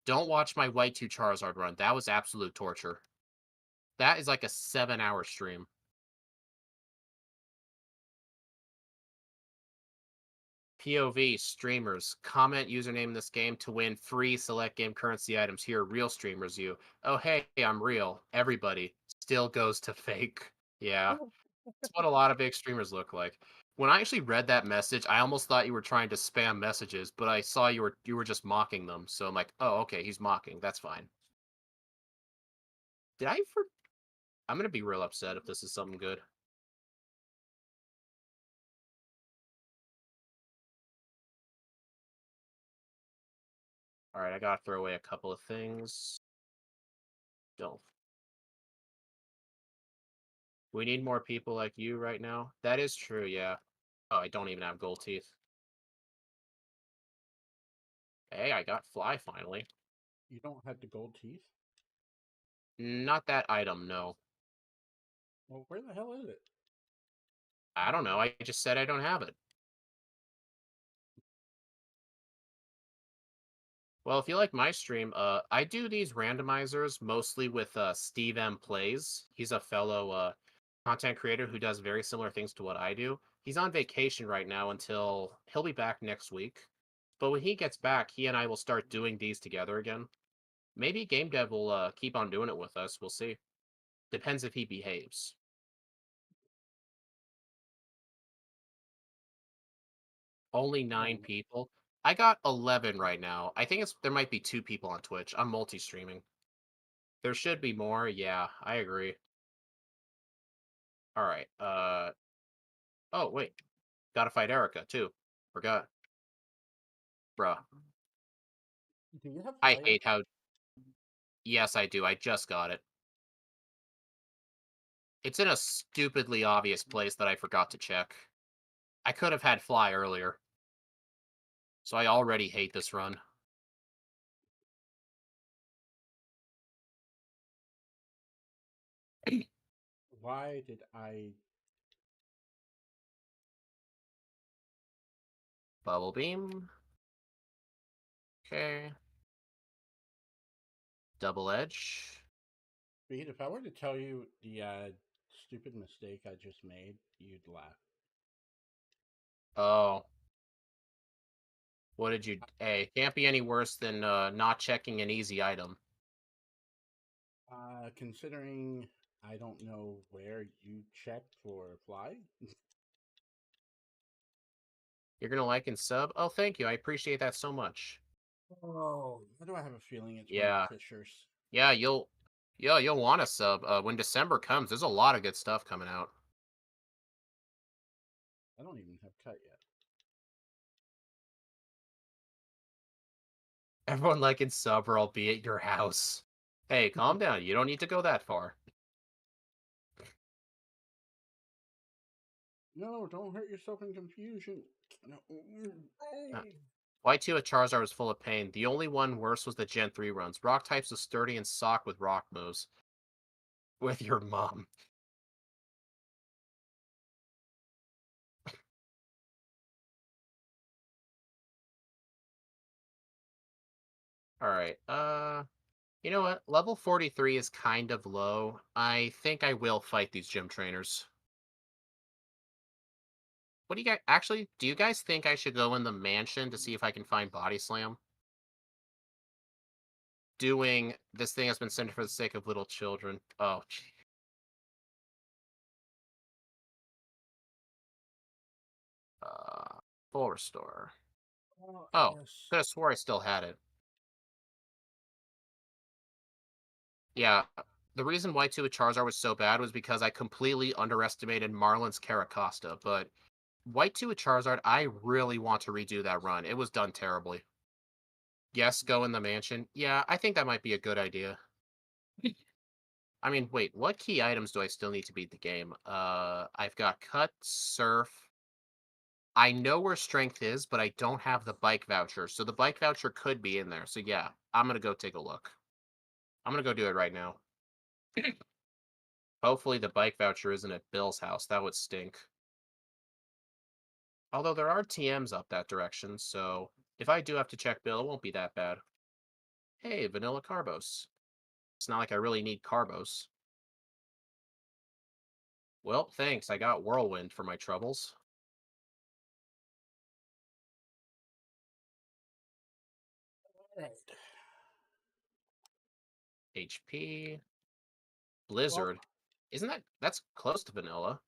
Don't watch my White 2 Charizard run. That was absolute torture. That is like a 7-hour stream. POV streamers comment username in this game to win free select game currency items. Here, real streamers, you. Oh, hey, I'm real. Everybody still goes to fake. Yeah, that's what a lot of big streamers look like. When I actually read that message, I almost thought you were trying to spam messages, but I saw you were just mocking them. So I'm like, oh, okay, he's mocking. That's fine. Did I for? I'm gonna be real upset if this is something good. All right, I gotta throw away a couple of things. Don't. We need more people like you right now. That is true, yeah. Oh, I don't even have gold teeth. Hey, I got fly finally. You don't have the gold teeth? Not that item, no. Well, where the hell is it? I don't know. I just said I don't have it. Well, if you like my stream, I do these randomizers mostly with Steve M Plays. He's a fellow content creator who does very similar things to what I do. He's on vacation right now until he'll be back next week. But when he gets back, he and I will start doing these together again. Maybe Game Dev will keep on doing it with us. We'll see. Depends if he behaves. Only nine Oh, people. I got 11 right now. I think there might be 2 people on Twitch. I'm multi-streaming. There should be more. Yeah, I agree. All right. Oh wait, gotta fight Erica too. Forgot, bruh. do you have I fire? hate how. Yes, I do. I just got it. It's in a stupidly obvious place that I forgot to check. I could have had fly earlier, so I already hate this run. Why did I? Bubble beam. Okay. Double edge. Speed, if I were to tell you the stupid mistake I just made, you'd laugh. Oh, what did you? Hey, it can't be any worse than not checking an easy item. Considering I don't know where you checked for fly. You're gonna like and sub. Oh, thank you. I appreciate that so much. Oh, why do I have a feeling it's one of the Yeah. Fishers? Yeah, you'll want a sub. When December comes, there's a lot of good stuff coming out. I don't even have cut yet. Everyone liking sub or I'll be at your house. Hey, calm down. You don't need to go that far. No, don't hurt yourself in confusion. No. Uh, Y2 at Charizard was full of pain. The only one worse was the Gen 3 runs. Rock types was sturdy and sock with rock moves. With your mom. Alright, you know what? Level 43 is kind of low. I think I will fight these gym trainers. What do you guys actually? Do you guys think I should go in the mansion to see if I can find Body Slam? Doing this thing has been sent for the sake of little children. Oh, gee. Full restore. Well, I Oh, guess. could have swore I still had it. Yeah, the reason Y2 with Charizard was so bad was because I completely underestimated Marlin's Caracosta. But Y2 with Charizard, I really want to redo that run. It was done terribly. Yes, go in the mansion. Yeah, I think that might be a good idea. I mean, wait, what key items do I still need to beat the game? I've got Cut, Surf. I know where Strength is, but I don't have the bike voucher. So the bike voucher could be in there. So yeah, I'm gonna go take a look. I'm gonna go do it right now. Hopefully the bike voucher isn't at Bill's house. That would stink. Although there are TMs up that direction, so if I do have to check Bill, it won't be that bad. Hey, Vanilla Carbos. It's not like I really need Carbos. Well, thanks. I got Whirlwind for my troubles. Right. HP. Well, Blizzard. Isn't that's close to vanilla?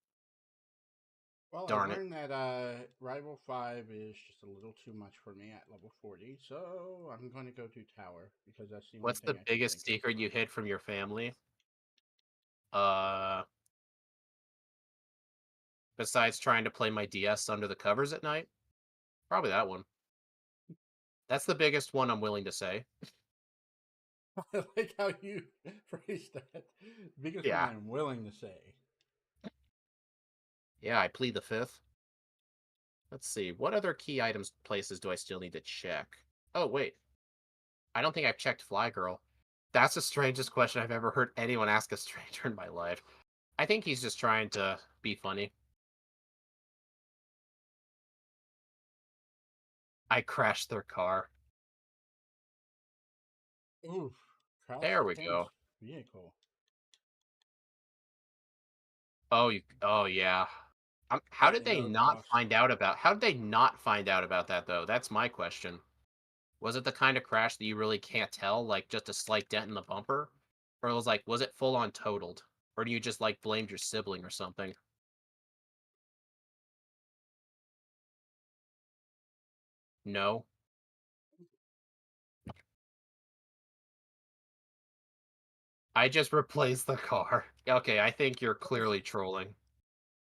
well, I Darn it. learned that Rival 5 is just a little too much for me at level 40, so I'm going to go to Tower because that's the only What's thing the I can biggest think of. secret you hid from your family? Uh, Besides trying to play my DS under the covers at night? Probably that one. That's the biggest one I'm willing to say. I like how you phrased that. Biggest one Yeah. I'm willing to say. Yeah, I plead the fifth. Let's see. What other key items places do I still need to check? Oh, wait. I don't think I've checked Fly Girl. That's the strangest question I've ever heard anyone ask a stranger in my life. I think he's just trying to be funny. I crashed their car. Oof. Crash There the we tank's go. vehicle. Oh yeah. How That did they air not boss. find out about? How did they not find out about that though? That's my question. Was it the kind of crash that you really can't tell, like just a slight dent in the bumper, or was it full on totaled, or do you just like blamed your sibling or something? No, I just replaced the car. Okay, I think you're clearly trolling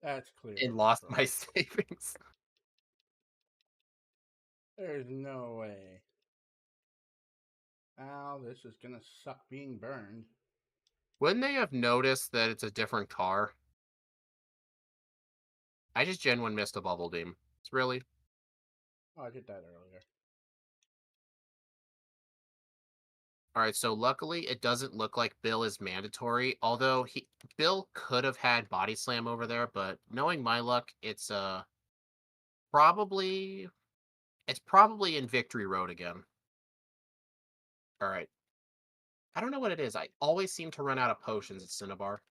That's and clearly lost my troll. savings. There's no way. Ow, this is gonna suck being burned. Wouldn't they have noticed that it's a different car? I just genuine missed a bubble beam. It's really Oh, I did that earlier. All right, so luckily it doesn't look like Bill is mandatory, although he Bill could have had body slam over there, but knowing my luck, probably it's probably in Victory Road again. All right. I don't know what it is. I always seem to run out of potions at Cinnabar.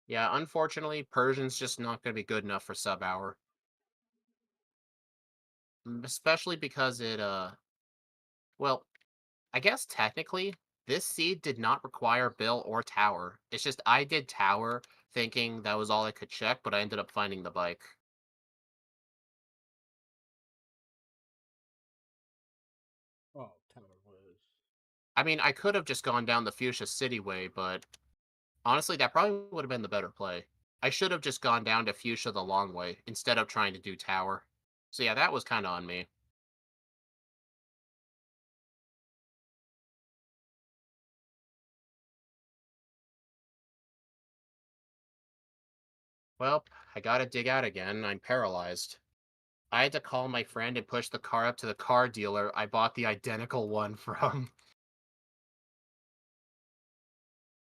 Yeah, unfortunately, Persian's just not going to be good enough for sub hour, especially because well, I guess technically, this seed did not require Bill or Tower. It's just I did Tower thinking that was all I could check, but I ended up finding the bike. Oh, Tower was. I mean, I could have just gone down the Fuchsia City way, but honestly, that probably would have been the better play. I should have just gone down to Fuchsia the long way instead of trying to do Tower. So yeah, that was kind of on me. Well, I gotta dig out again. I'm paralyzed. I had to call my friend and push the car up to the car dealer I bought the identical one from.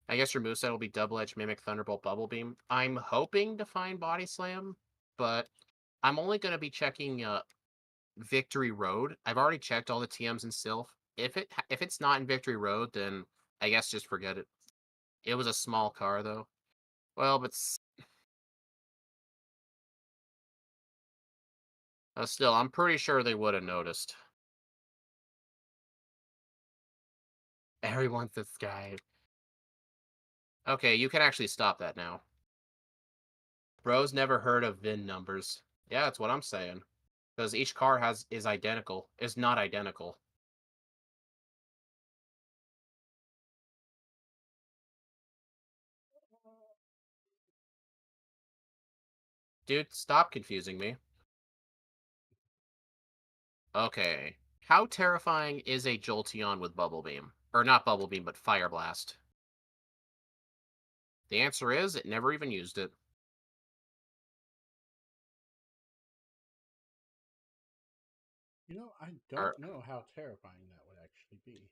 I guess your moveset will be Double Edge, Mimic, Thunderbolt, Bubble Beam. I'm hoping to find Body Slam, but I'm only going to be checking Victory Road. I've already checked all the TMs in Sylph. If it's not in Victory Road, then I guess just forget it. It was a small car though. Well, but still, I'm pretty sure they would have noticed. Everyone's this guy. Okay, you can actually stop that now. Bro's never heard of VIN numbers. Yeah, that's what I'm saying. Because each car is not identical. Dude, stop confusing me. Okay. How terrifying is a Jolteon with Bubble Beam? Or not Bubble Beam, but Fire Blast? The answer is it never even used it. I All don't know how terrifying that would actually be.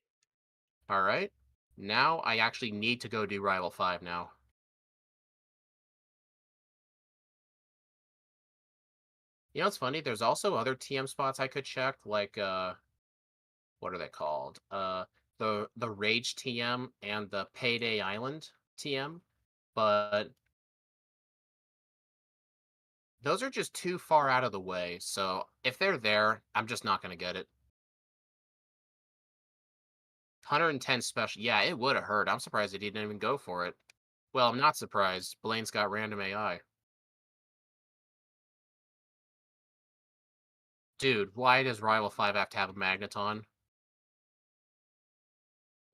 right. Now I actually need to go do Rival 5 now. You know what's funny? There's also other TM spots I could check, like what are they called? The Rage TM and the Payday Island TM. But those are just too far out of the way, so if they're there, I'm just not gonna get it. 110 special. Yeah, it would have hurt. I'm surprised he didn't even go for it. Well, I'm not surprised. Blaine's got random AI. Dude, why does Rival 5 have to have a Magneton?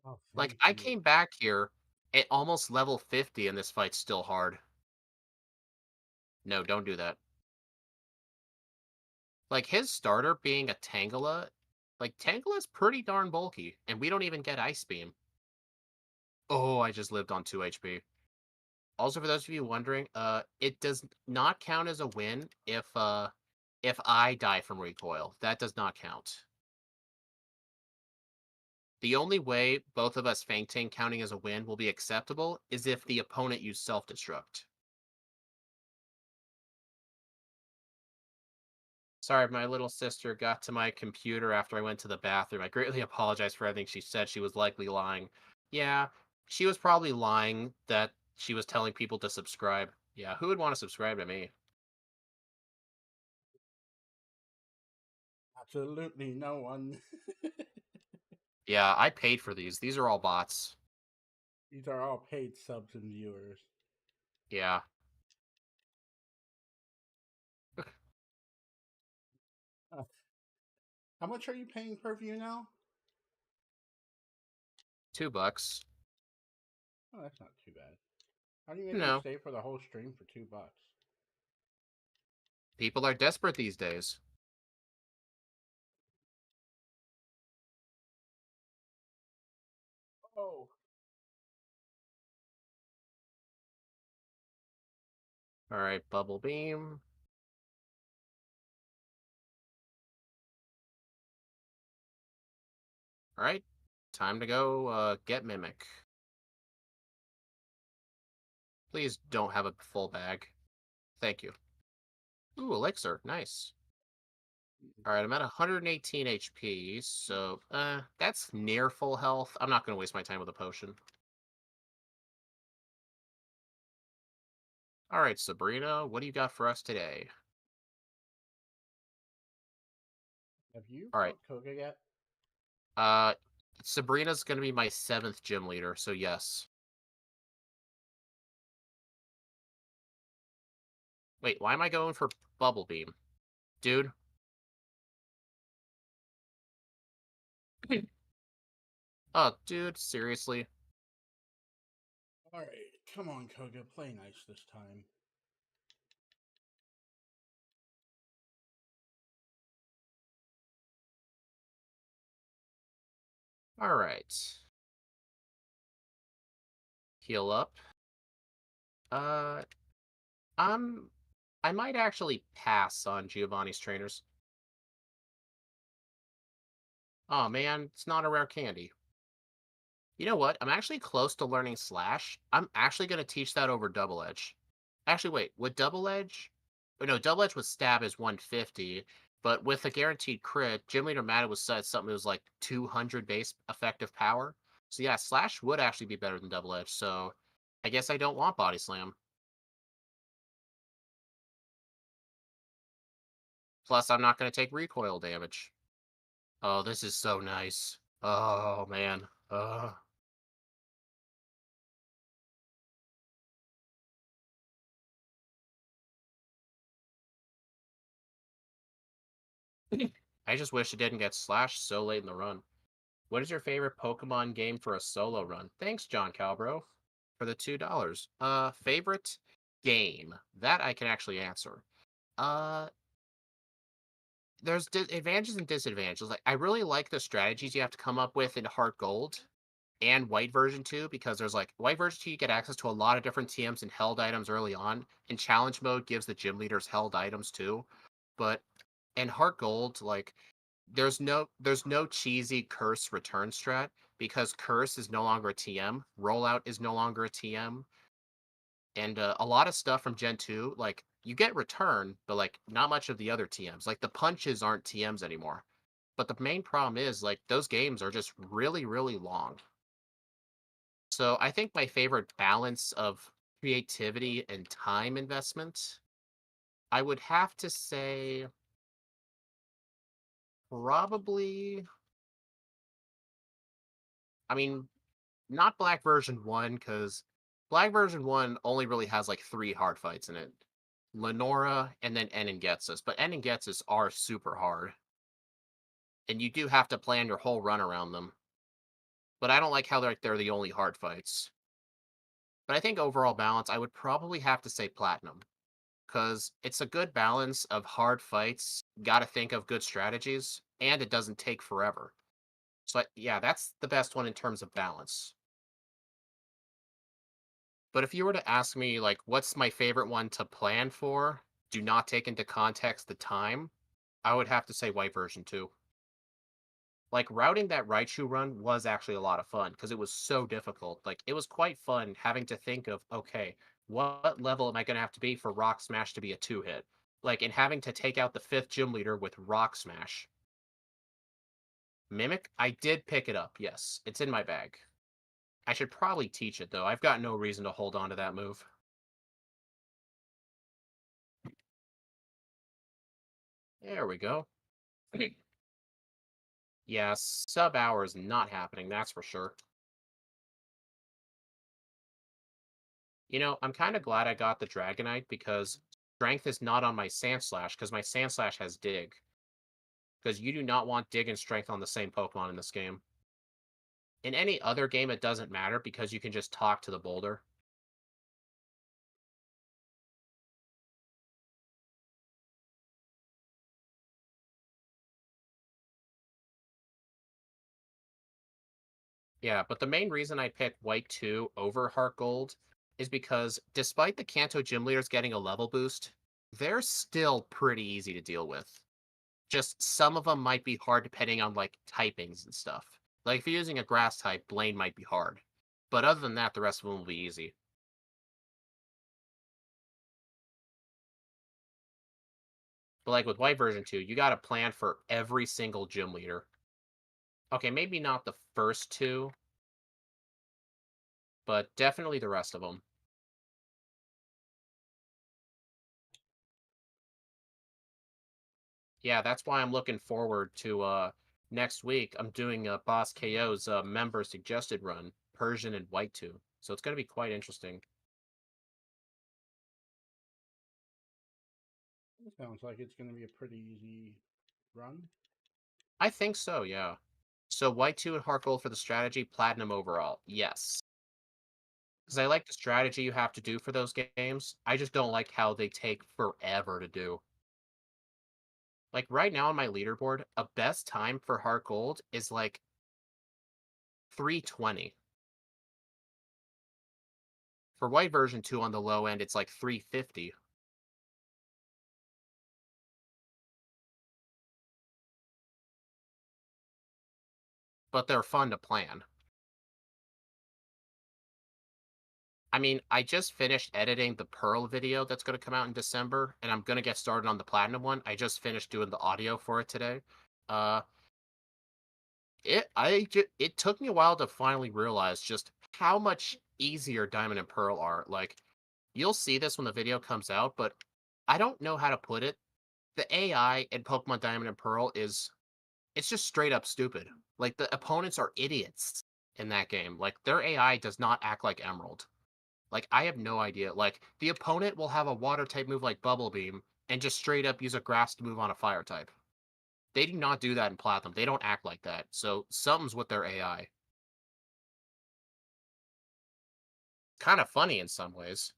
Oh, Like, thank I you. came back here at almost level 50 and this fight's still hard. No, don't do that. Like, his starter being a Tangela, like, Tangela's pretty darn bulky, and we don't even get Ice Beam. Oh, I just lived on 2 HP. Also, for those of you wondering, it does not count as a win if I die from recoil. That does not count. The only way both of us fainting counting as a win will be acceptable is if the opponent used self-destruct. Sorry, my little sister got to my computer after I went to the bathroom. I greatly apologize for everything she said. She was likely lying. Yeah, she was probably lying that she was telling people to subscribe. Yeah, who would want to subscribe to me? Absolutely no one. Yeah, I paid for these. These are all bots. These are all paid subs and viewers. Yeah, Uh, how much are you paying per view now? $2. Oh, that's not too bad. How do you make them No, stay for the whole stream for $2? people are desperate these days. Oh, All right, bubble beam. All right, time to go get mimic. Please don't have a full bag. Thank you. Ooh, elixir, nice. All right, I'm at 118 HP, so that's near full health. I'm not gonna waste my time with a potion. All right, Sabrina, what do you got for us today? have you All right, fought Koga yet? uh, Sabrina's gonna be my 7th gym leader, so yes. Wait, why am I going for Bubble Beam? Dude? Oh, dude, seriously? Alright, come on, Koga, play nice this time. Alright. Heal up. Uh, I'm... I might actually pass on Giovanni's trainers. Oh man, it's not a rare candy. You know what? I'm actually close to learning Slash. I'm actually going to teach that over Double Edge. Actually, wait, with Double Edge? Oh, no, Double Edge with Stab is 150, but with a guaranteed crit, Gym Leader Mata was said something that was like 200 base effective power. So yeah, Slash would actually be better than Double Edge, so I guess I don't want Body Slam. Plus, I'm not going to take recoil damage. Oh, this is so nice. Oh, man. I just wish it didn't get slashed so late in the run. What is your favorite Pokemon game for a solo run? Thanks, John Calbro, for the $2. Favorite game that I can actually answer. Uh, there's advantages and disadvantages. Like, I really like the strategies you have to come up with in Heart Gold and White version 2 because there's like White version 2 you get access to a lot of different TMs and held items early on, and challenge mode gives the gym leaders held items too. But in Heart Gold, like there's no cheesy curse return strat because curse is no longer a TM, rollout is no longer a TM, and a lot of stuff from Gen 2, like you get return, but like not much of the other TMs. Like the punches aren't TMs anymore. But the main problem is like those games are just really, really long. So I think my favorite balance of creativity and time investment, I would have to say probably, I mean, not Black version 1, because Black version 1 only really has like 3 hard fights in it. Lenora and then N and Getsus. But N and Getsus are super hard. And you do have to plan your whole run around them. But I don't like how they're the only hard fights. But I think overall balance, I would probably have to say Platinum. Because it's a good balance of hard fights, gotta think of good strategies, and it doesn't take forever. So yeah, that's the best one in terms of balance. But if you were to ask me, like, what's my favorite one to plan for, do not take into context the time, I would have to say White version 2. Like, routing that Raichu run was actually a lot of fun because it was so difficult. Like, it was quite fun having to think of, okay, what level am I going to have to be for Rock Smash to be a 2-hit? Like, and having to take out the 5th gym leader with Rock Smash. Mimic, I did pick it up, yes. It's in my bag. I should probably teach it, though. I've got no reason to hold on to that move. There we go. Yeah, sub hour is not happening, that's for sure. You know, I'm kind of glad I got the Dragonite because strength is not on my Sandslash because my Sandslash has dig. Because you do not want dig and strength on the same Pokemon in this game. In any other game, it doesn't matter because you can just talk to the boulder. Yeah, but the main reason I picked White 2 over Heart Gold is because despite the Kanto gym leaders getting a level boost, they're still pretty easy to deal with. Just some of them might be hard depending on like typings and stuff. Like if you're using a grass type, Blaine might be hard. But other than that, the rest of them will be easy. But like with White version 2, you gotta plan for every single gym leader. Okay, maybe not the first two, but definitely the rest of them. Yeah, that's why I'm looking forward to next week I'm doing Boss KO's member suggested run, Persian and White 2. So it's going to be quite interesting. It sounds like it's going to be a pretty easy run. I think so, yeah. So White 2 and Heart Gold for the strategy, Platinum overall. Yes. Because I like the strategy you have to do for those games. I just don't like how they take forever to do. Like right now on my leaderboard, a best time for Heart Gold is like 320. For White version 2 on the low end, it's like 350. But they're fun to plan. I mean, I just finished editing the Pearl video that's going to come out in December, and I'm going to get started on the Platinum one. I just finished doing the audio for it today. Uh, it took me a while to finally realize just how much easier Diamond and Pearl are. Like, you'll see this when the video comes out, but I don't know how to put it. The AI in Pokemon Diamond and Pearl is it's just straight up stupid. Like the opponents are idiots in that game. Like their AI does not act like Emerald. Like I have no idea. Like the opponent will have a water type move like Bubble Beam and just straight up use a grass move on a fire type. They do not do that in Platinum. They don't act like that. So something's with their AI. Kind of funny in some ways.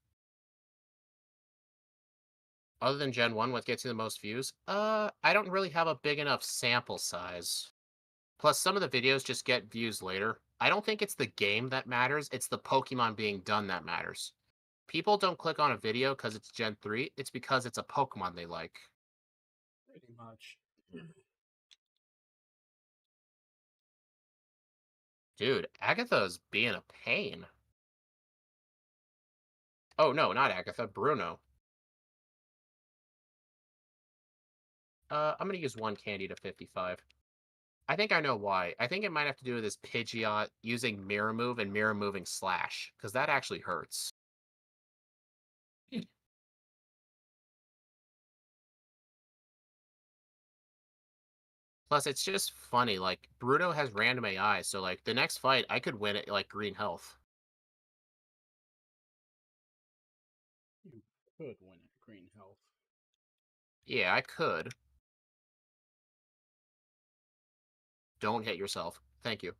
Other than Gen 1, what gets you the most views? I don't really have a big enough sample size. Plus, some of the videos just get views later. I don't think it's the game that matters, it's the Pokemon being done that matters. People don't click on a video because it's Gen 3, it's because it's a Pokemon they like. Pretty much. Dude, Agatha's being a pain. Oh, no, not Agatha, Bruno. I'm gonna use one candy to 55. I think I know why. I think it might have to do with this Pidgeot using Mirror Move and Mirror Moving Slash, because that actually hurts. Plus, it's just funny. Like Bruno has random AI, so like the next fight, I could win it like green health. You could win at green health. Yeah, I could. Don't hit yourself. Thank you.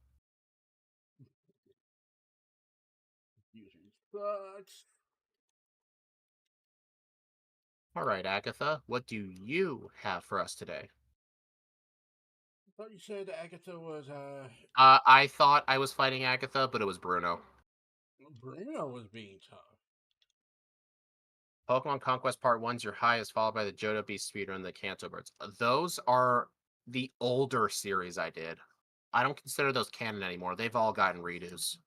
Using sucks. All right, Agatha, what do you have for us today? I thought you said Agatha was I thought I was fighting Agatha, but it was Bruno. Bruno was being tough. Pokemon Conquest Part 1's your highest, followed by the Johto Beast speedrun and the Kanto Birds. Those are the older series I did. I don't consider those canon anymore. They've all gotten redos.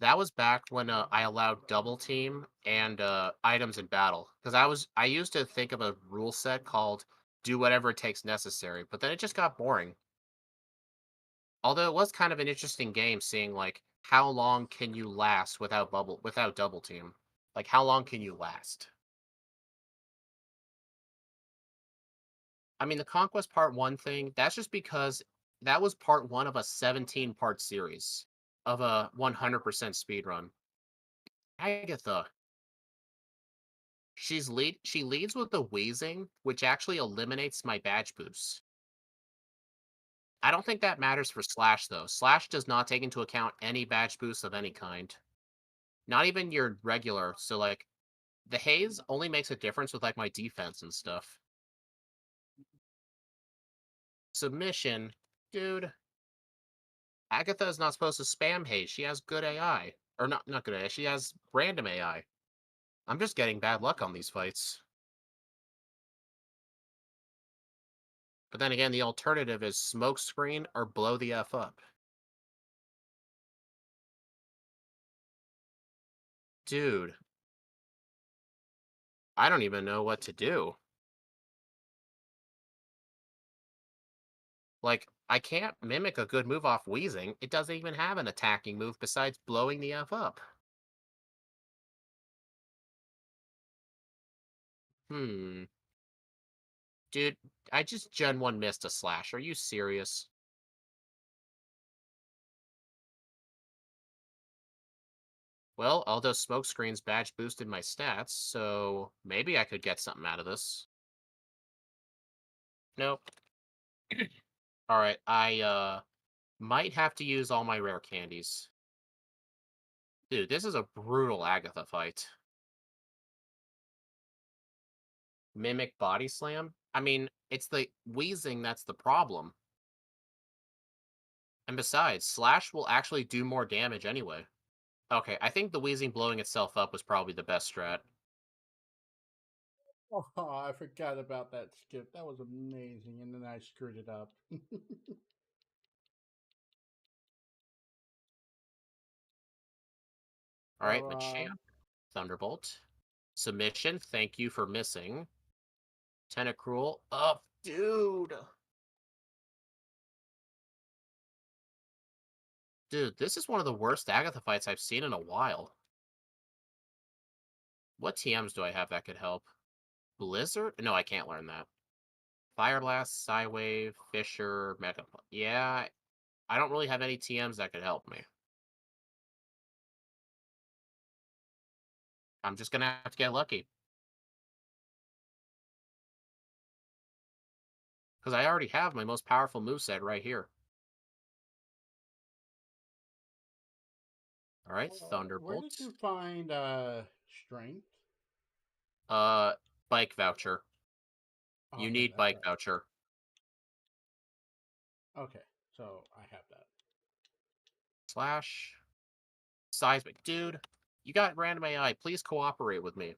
That was back when I allowed double team and items in battle. Because I used to think of a rule set called do whatever it takes necessary, but then it just got boring. Although it was kind of an interesting game seeing like how long can you last without double team? Like how long can you last? I mean the Conquest Part 1 thing, that's just because that was part 1 of a 17 part series of a 100% speed run. Agatha, she leads with the wheezing, which actually eliminates my badge boost. I don't think that matters for Slash though. Slash does not take into account any badge boosts of any kind. Not even your regular. So like the haze only makes a difference with like my defense and stuff. Submission, dude. Agatha is not supposed to spam haze. She has good AI. Or not good AI. She has random AI. I'm just getting bad luck on these fights. But then again, the alternative is smoke screen or blow the F up. Dude, I don't even know what to do. Like, I can't mimic a good move off wheezing. It doesn't even have an attacking move besides blowing the F up. Hmm. Dude, I just Gen 1 missed a slash. Are you serious? Well, all those smoke screens badge boosted my stats, so maybe I could get something out of this. Nope. Alright, I might have to use all my rare candies. Dude, this is a brutal Agatha fight. Mimic body slam? I mean, it's the wheezing that's the problem. And besides, Slash will actually do more damage anyway. Okay, I think the wheezing blowing itself up was probably the best strat. Oh, I forgot about that skip. That was amazing, and then I screwed it up. Alright, so, Machamp, Thunderbolt. Submission, thank you for missing. Tentacruel, up, dude! Dude, this is one of the worst Agatha fights I've seen in a while. What TMs do I have that could help? Blizzard? No, I can't learn that. Fire Blast, Psywave, Fisher, Mega. Yeah, I don't really have any TMs that could help me. I'm just gonna have to get lucky. Because I already have my most powerful moveset right here. Alright, where did Thunderbolt. you find strength? Uh, Bike voucher. You Okay, need that's bike right. voucher. Okay, so I have that. Slash. Seismic. Dude, you got random AI. Please cooperate with me.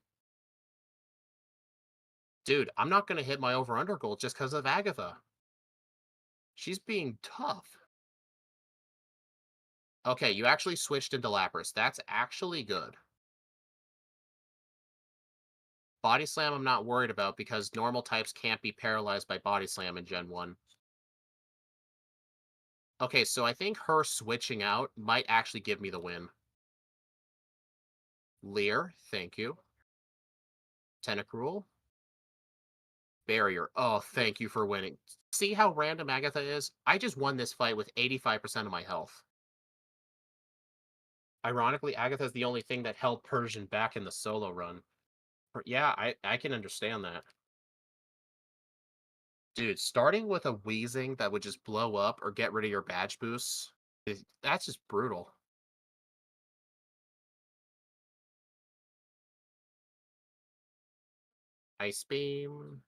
Dude, I'm not gonna hit my over-under goal just because of Agatha. She's being tough. Okay, you actually switched into Lapras. That's actually good. Body Slam I'm not worried about because normal types can't be paralyzed by Body Slam in Gen 1. Okay, so I think her switching out might actually give me the win. Leer, thank you. Tentacruel. Barrier. Oh, thank you for winning. See how random Agatha is? I just won this fight with 85% of my health. Ironically, Agatha's the only thing that held Persian back in the solo run. Yeah, I can understand that. Dude, starting with a wheezing that would just blow up or get rid of your badge boosts, that's just brutal. Ice Beam.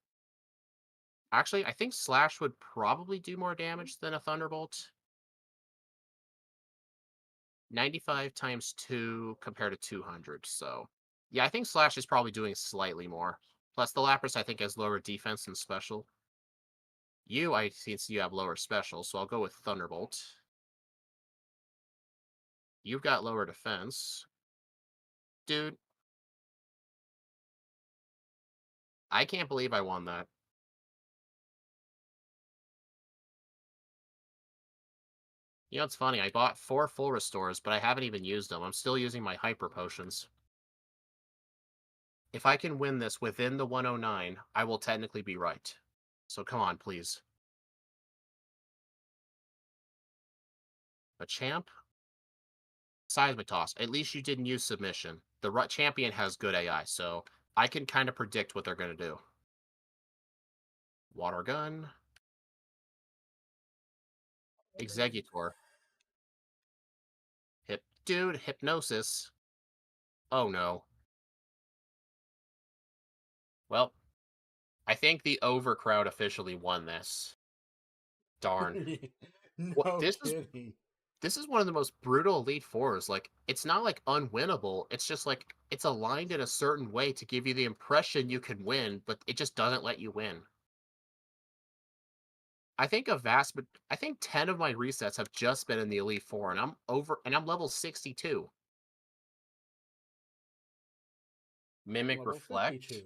Actually, I think Slash would probably do more damage than a Thunderbolt. 95 times 2 compared to 200, so... Yeah, I think Slash is probably doing slightly more. Plus, the Lapras, I think, has lower defense and special. I see you have lower special, so I'll go with Thunderbolt. You've got lower defense. Dude, I can't believe I won that. You know, it's funny, I bought 4 full restores, but I haven't even used them. I'm still using my hyper potions. If I can win this within the 109, I will technically be right. So come on, please. A champ? Seismic toss. At least you didn't use submission. The champion has good AI, so I can kind of predict what they're going to do. Water gun. Executor. Dude, hypnosis. Oh no. Well, I think the overcrowd officially won this. Darn. What no kidding. this is one of the most brutal Elite Fours. Like, it's not like unwinnable. It's just like it's aligned in a certain way to give you the impression you can win, but it just doesn't let you win. I think 10 of my resets have just been in the Elite Four, and I'm level 62. I'm Mimic level Reflect. 52.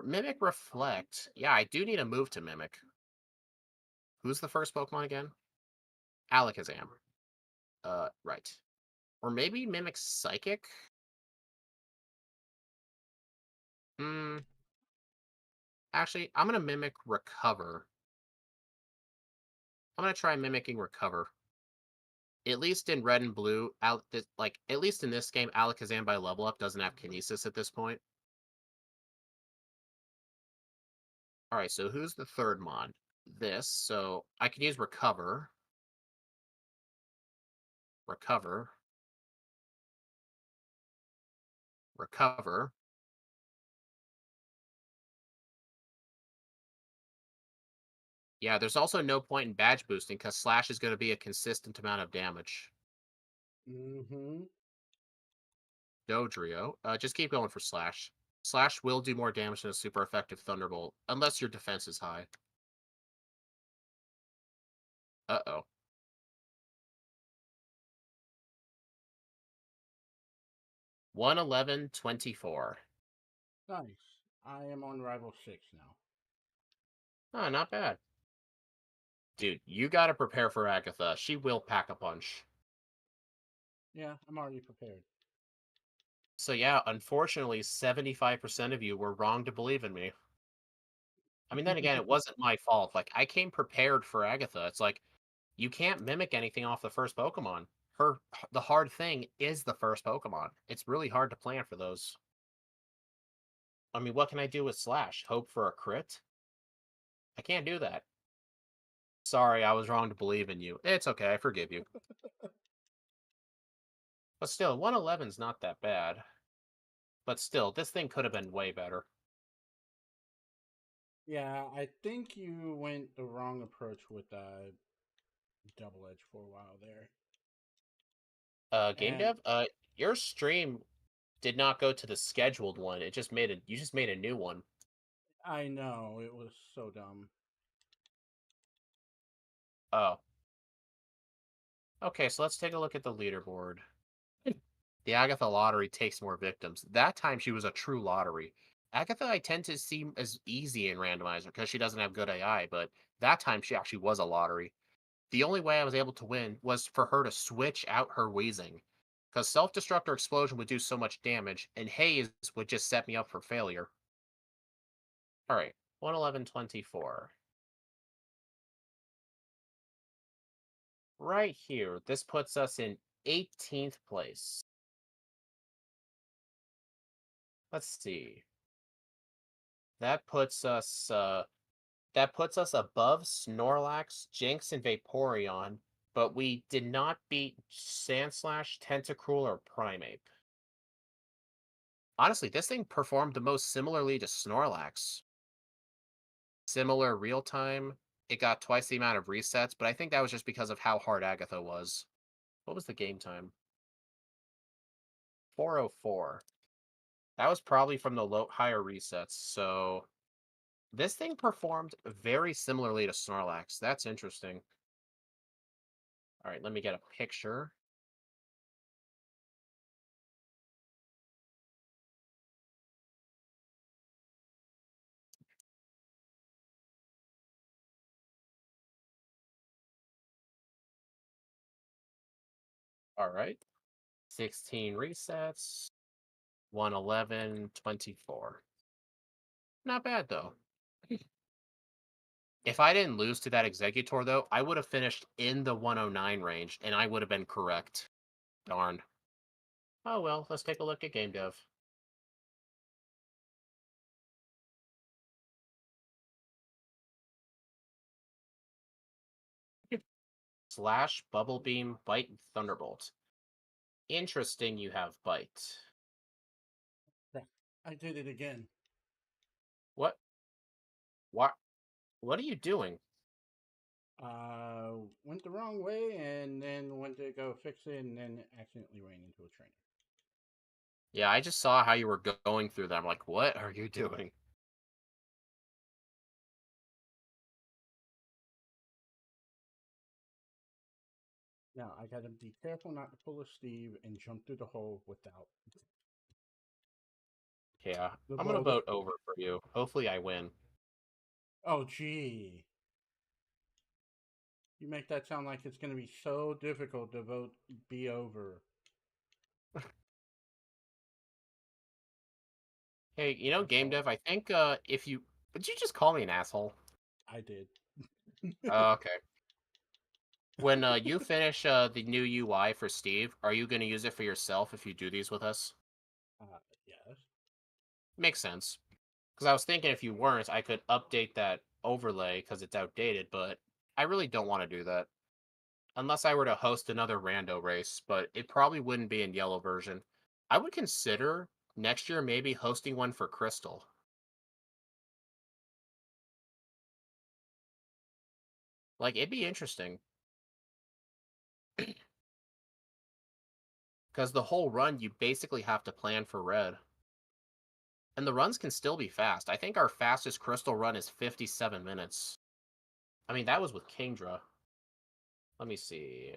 Mimic Reflect. Yeah, I do need a move to Mimic. Who's the first Pokemon again? Alakazam. Right. Or maybe Mimic Psychic? Hmm. Actually, I'm gonna mimic recover. I'm gonna try mimicking recover. At least in red and blue, at least in this game, Alakazam by level up doesn't have kinesis at this point. All right, so who's the third mod? This. So I can use recover, recover, recover. Yeah, there's also no point in badge boosting because slash is going to be a consistent amount of damage. Mm-hmm. Dodrio. Just keep going for slash. Slash will do more damage than a super effective thunderbolt, unless your defense is high. Uh-oh. 111.24. Nice. I am on Rival 6 now. Oh, not bad. Dude, you gotta prepare for Agatha. She will pack a punch. Yeah, I'm already prepared. So yeah, unfortunately, 75% of you were wrong to believe in me. I mean, then again, it wasn't my fault. Like, I came prepared for Agatha. It's like, you can't mimic anything off the first Pokemon. The hard thing is the first Pokemon. It's really hard to plan for those. I mean, what can I do with Slash? Hope for a crit? I can't do that. Sorry, I was wrong to believe in you. It's okay, I forgive you. But still, 111's not that bad. But still, this thing could have been way better. Yeah, I think you went the wrong approach with Double Edge for a while there. Game And dev, your stream did not go to the scheduled one. You just made a new one. I know, it was so dumb. Oh. Okay, so let's take a look at the leaderboard. The Agatha lottery takes more victims. That time she was a true lottery. Agatha I tend to see as easy in randomizer because she doesn't have good AI, but that time she actually was a lottery. The only way I was able to win was for her to switch out her wheezing. Because self-destruct or explosion would do so much damage, and haze would just set me up for failure. Alright, 111.24. Right here, this puts us in 18th place. Let's see. That puts us above Snorlax, Jinx, and Vaporeon, but we did not beat Sandslash, Tentacruel, or Primeape. Honestly, this thing performed the most similarly to Snorlax. Similar real time. It got twice the amount of resets, but I think that was just because of how hard Agatha was. What was the game time? 404. That was probably from the higher resets, so this thing performed very similarly to Snorlax. That's interesting. All right, let me get a picture. All right. 16 resets, 111.24. Not bad, though. If I didn't lose to that Executor, though, I would have finished in the 109 range, and I would have been correct. Darn. Oh well, let's take a look at game dev. Slash, Bubble Beam, Bite, and Thunderbolt. Interesting you have Bite. I did it again. What? What? What are you doing? Went the wrong way and then went to go fix it and then accidentally ran into a trainer. Yeah, I just saw how you were going through that. I'm like, what are you doing? Now I gotta be careful not to pull a Steve and jump through the hole without Yeah, the I'm gonna boulder. vote over for you. Hopefully I win. Oh, gee. You make that sound like it's gonna be so difficult to vote be over. Hey, That's game all. dev, I think if you Did you just call me an asshole? I did. Oh, okay. When you finish the new UI for Steve, are you going to use it for yourself if you do these with us? Yes. Makes sense. Because I was thinking if you weren't, I could update that overlay because it's outdated, but I really don't want to do that. Unless I were to host another rando race, but it probably wouldn't be in yellow version. I would consider next year maybe hosting one for Crystal. Like, it'd be interesting. Because the whole run, you basically have to plan for red. And the runs can still be fast. I think our fastest Crystal run is 57 minutes. I mean, that was with Kingdra. Let me see.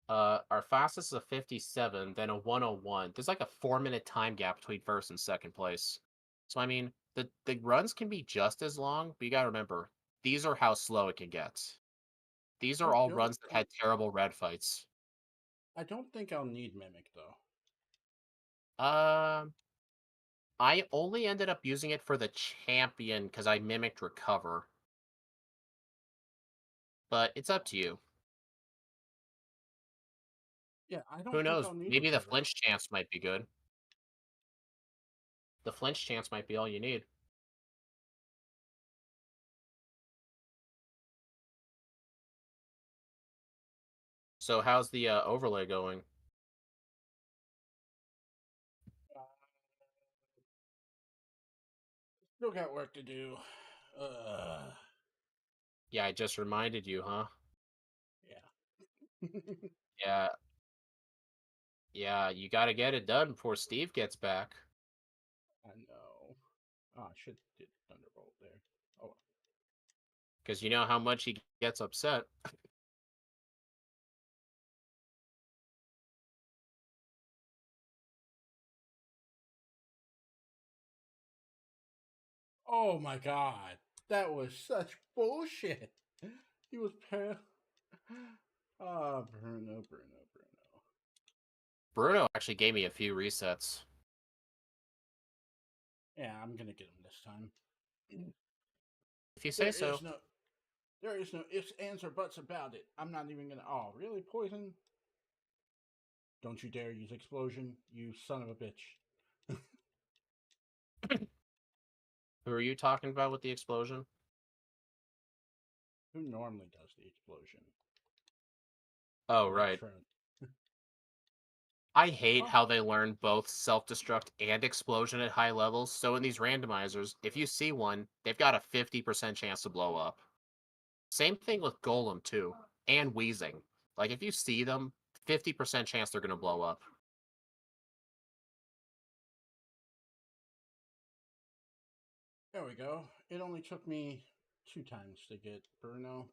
Our fastest is a 57, then a 101. There's like a 4-minute time gap between first and second place. So I mean, the runs can be just as long, but you gotta remember, these are how slow it can get. These I are all don't runs that think had terrible red fights. I don't think I'll need Mimic though. Um, I only ended up using it for the champion because I mimicked recover, but it's up to you. Yeah, I Who don't think knows? I'll need Maybe the recover. flinch chance might be good. The flinch chance might be all you need. So how's the overlay going? Uh, Still got work to do. Uh, Yeah, I just reminded you, huh? yeah. Yeah, yeah, you got to get it done before Steve gets back. I know. Oh, I should did Thunderbolt there. Oh, Because you know how much he gets upset. oh my God, that was such bullshit. He was pale. Ah, Bruno, Bruno, Bruno. Bruno actually gave me a few resets. Yeah, I'm gonna get him this time. If you say There so. is no, there is no ifs, ands, or buts about it. I'm not even gonna. Oh, really? Poison? Don't you dare use explosion, you son of a bitch. Who are you talking about with the explosion? Who normally does the explosion? Oh, right. Electro. I hate Oh, how they learn both self-destruct and explosion at high levels, so in these randomizers, if you see one, they've got a 50% chance to blow up. Same thing with Golem, too, and Wheezing. Like, if you see them, 50% chance they're gonna blow up. there we go. It only took me 2 times to get Bruno.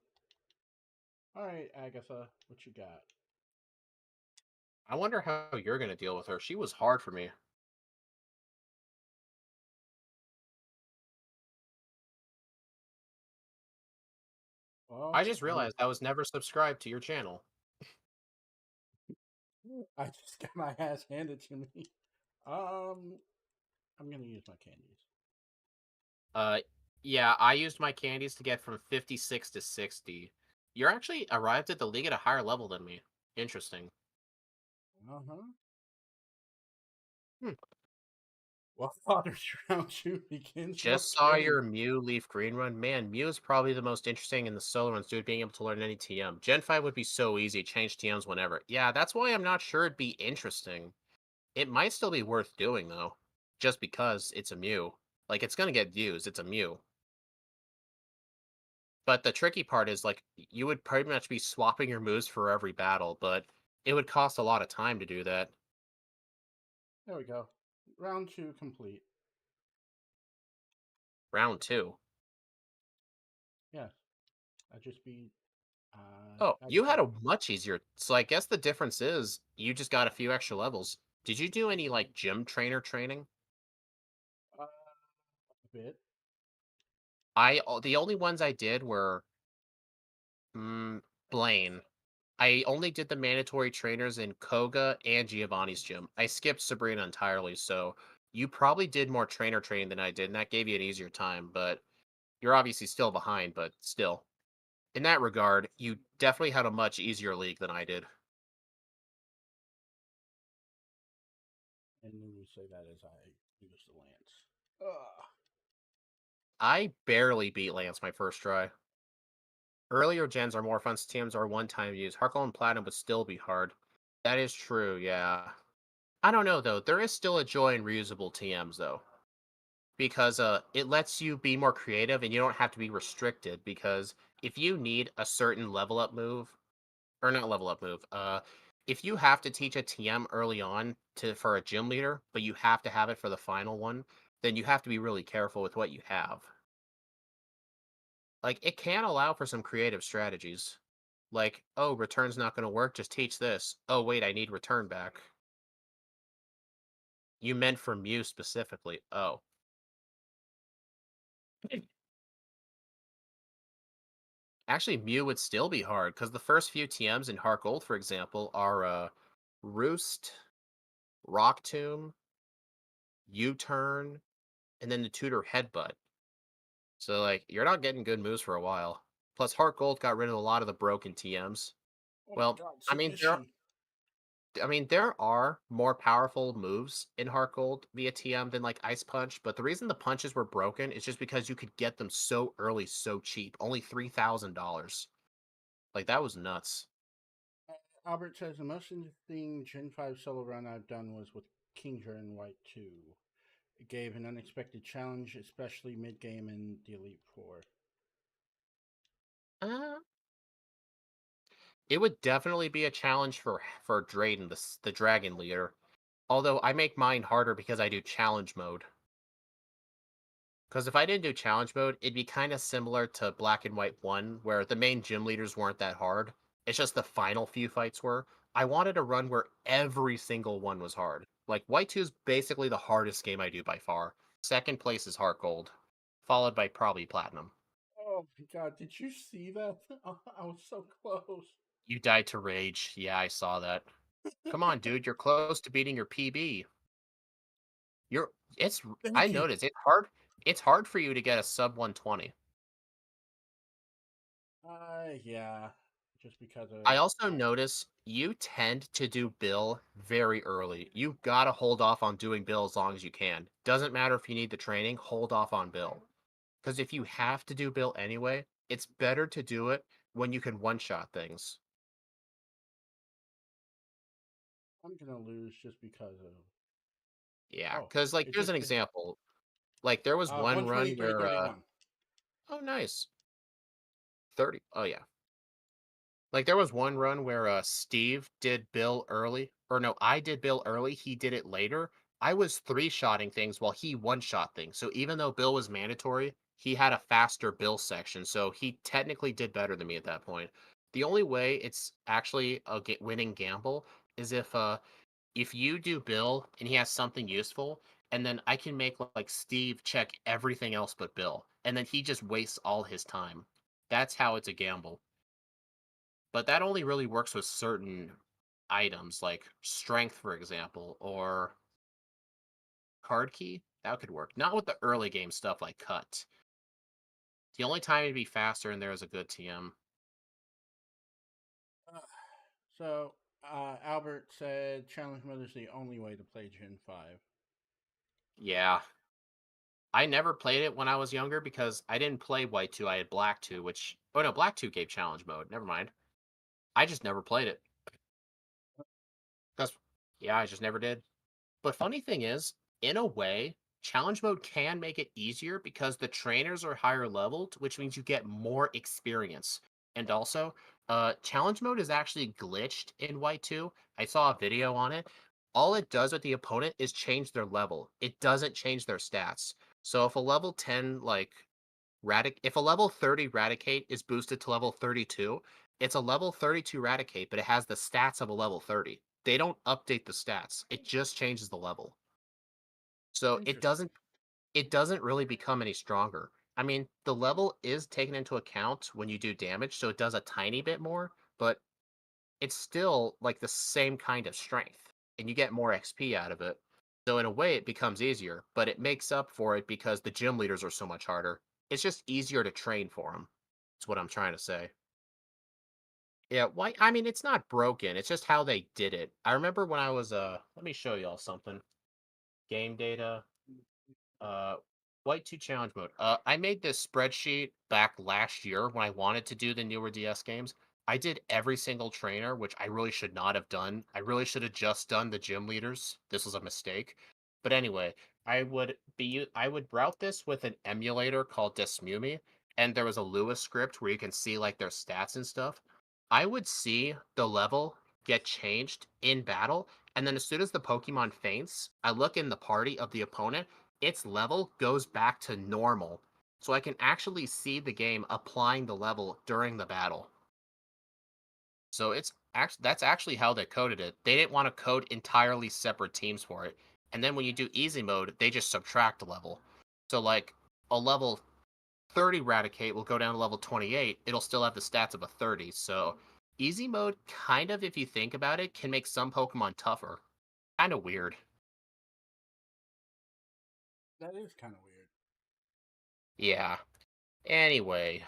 All right, Agatha, what you got? I wonder how you're gonna deal with her. She was hard for me. I Well, just I'm realized I was never subscribed to your channel. I just got my ass handed to me. Um, I'm gonna use my candies. Uh, yeah, I used my candies to get from 56 to 60. You're actually arrived at the league at a higher level than me. Interesting. Uh huh. Hmm. Well, Father's Round 2 begins. No Just saw kidding. your Mew Leaf Green run. Man, Mew is probably the most interesting in the solo runs, dude, being able to learn any TM. Gen 5 would be so easy, change TMs whenever. Yeah, that's why I'm not sure it'd be interesting. It might still be worth doing, though, just because it's a Mew. Like, it's gonna get views, it's a Mew. But the tricky part is, like, you would pretty much be swapping your moves for every battle, but it would cost a lot of time to do that. There we go. Round 2 complete. Round 2. Yes, I just beat Oh, you Agatha. had a much easier. So I guess the difference is you just got a few extra levels. Did you do any like gym trainer training? A bit. The only ones I did were Blaine. I only did the mandatory trainers in Koga and Giovanni's gym. I skipped Sabrina entirely, so You probably did more trainer training than I did, and that gave you an easier time, but you're obviously still behind, but still. In that regard, you definitely had a much easier league than I did. And then you say that as I use the lance. Ugh. I barely beat Lance my first try. Earlier gens are more fun. TMs are one-time use. Harkle and Platinum would still be hard. That is true, yeah. I don't know though. There is still a joy in reusable TMs though, because it lets you be more creative and you don't have to be restricted. Because if you need a certain level up move, or not level up move, if you have to teach a TM early on to for a gym leader, but you have to have it for the final one, then you have to be really careful with what you have. Like it can allow for some creative strategies. Like, oh, return's not going to work, just teach this. Oh, wait, I need return back. You meant for Mew specifically. Oh. Actually, Mew would still be hard because the first few TMs in Heart Gold, for example, are Roost, Rock Tomb, U-Turn, and then the Tutor Headbutt. So, like, you're not getting good moves for a while. Plus, Heart Gold got rid of a lot of the broken TMs. Oh my Well, god, I mean, there submission. there are more powerful moves in Heart Gold via TM than like Ice Punch, but the reason the punches were broken is just because you could get them so early, so cheap, only $3,000. Like that was nuts. Albert says the most interesting Gen 5 solo run I've done was with Kingdra in White 2. It gave an unexpected challenge, especially mid game in the Elite Four. Uh, it would definitely be a challenge for Drayden, the Dragon Leader. Although I make mine harder because I do challenge mode. Because if I didn't do challenge mode, it'd be kind of similar to Black and White 1, where the main gym leaders weren't that hard. It's just the final few fights were. I wanted a run where every single one was hard. Like, White 2 is basically the hardest game I do by far. Second place is Heart Gold, followed by probably Platinum. Oh my god, did you see that? I was so close. You died to Rage. Yeah, I saw that. Come on, dude, you're close to beating your PB. You're, it's, I Thank you. noticed, it's hard for you to get a sub 120. Yeah, just because of I also notice you tend to do Bill very early. You gotta hold off on doing Bill as long as you can. Doesn't matter if you need the training, hold off on Bill. Because if you have to do Bill anyway, it's better to do it when you can one-shot things. I'm gonna lose just because of. Yeah, Oh, because like is here's it an example. Like there was one run 123, where 31? oh nice. 30. Oh yeah. Like there was one run where Steve did Bill early, or no, I did Bill early, he did it later. I was three-shotting things while he one-shot things. So even though Bill was mandatory, he had a faster Bill section, so he technically did better than me at that point. The only way it's actually a winning gamble is if you do Bill and he has something useful, and then I can make like Steve check everything else but Bill, and then he just wastes all his time. That's how it's a gamble. But that only really works with certain items, like strength, for example, or card key. That could work. Not with the early game stuff like cut. The only time it'd be faster and there is a good TM. Uh, so, Albert said challenge mode is the only way to play Gen 5. Yeah. I never played it when I was younger because I didn't play White 2. I had Black 2, which. Oh no, Black 2 gave challenge mode. Never mind. I just never played it. That's. Yeah, I just never did. But funny thing is, in a way, challenge mode can make it easier because the trainers are higher leveled, which means you get more experience. And also, challenge mode is actually glitched in White 2. I saw a video on it. All it does with the opponent is change their level. It doesn't change their stats. So if a level 10 like if a level 30 Raticate is boosted to level 32, it's a level 32 Raticate, but it has the stats of a level 30. They don't update the stats. It just changes the level. So it Interesting. doesn't it doesn't really become any stronger. I mean, the level is taken into account when you do damage, so it does a tiny bit more, but it's still like the same kind of strength and you get more XP out of it. So in a way, it becomes easier, but it makes up for it because the gym leaders are so much harder. It's just easier to train for them. That's what I'm trying to say. Yeah, why? I mean, it's not broken. It's just how they did it. I remember when I was let me show y'all something. Game data. Uh, White 2 challenge mode. I made this spreadsheet back last year when I wanted to do the newer DS games. I did every single trainer, which I really should not have done. I really should have just done the gym leaders. This was a mistake. But anyway, I would route this with an emulator called Desmumi, and there was a Lua script where you can see like their stats and stuff. I would see the level get changed in battle, and then as soon as the Pokemon faints, I look in the party of the opponent, its level goes back to normal. So I can actually see the game applying the level during the battle. So that's actually how they coded it. They didn't want to code entirely separate teams for it. And then when you do easy mode, they just subtract a level. So like a level 30 Raticate will go down to level 28. It'll still have the stats of a 30. So easy mode kind of, if you think about it, can make some Pokemon tougher. Kind of weird. That is kind of weird. Yeah. Anyway,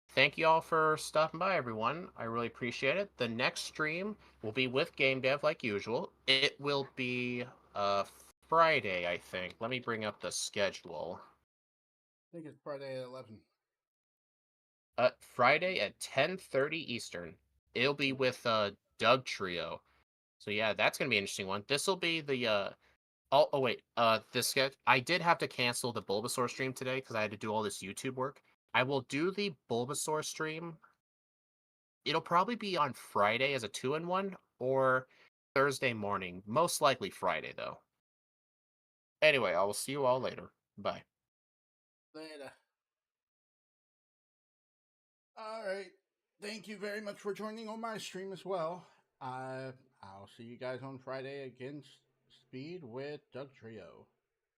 thank you all for stopping by, everyone. I really appreciate it. The next stream will be with Game Dev like usual. It will be uh Friday, I think. Let me bring up the schedule. I think it's Friday at 11. Friday at 10:30 Eastern. It'll be Cool. with Doug Trio. So yeah, that's gonna be an interesting one. This will be the oh wait, this sketch I did have to cancel the Bulbasaur stream today because I had to do all this YouTube work. I will do the Bulbasaur stream. It'll probably be on Friday as a 2-in-1 or Thursday morning. Most likely Friday, though. Anyway, I will see you all later. Bye. Later. All right. Thank you very much for joining on my stream as well. I'll see you guys on Friday against Speed with Doug Trio.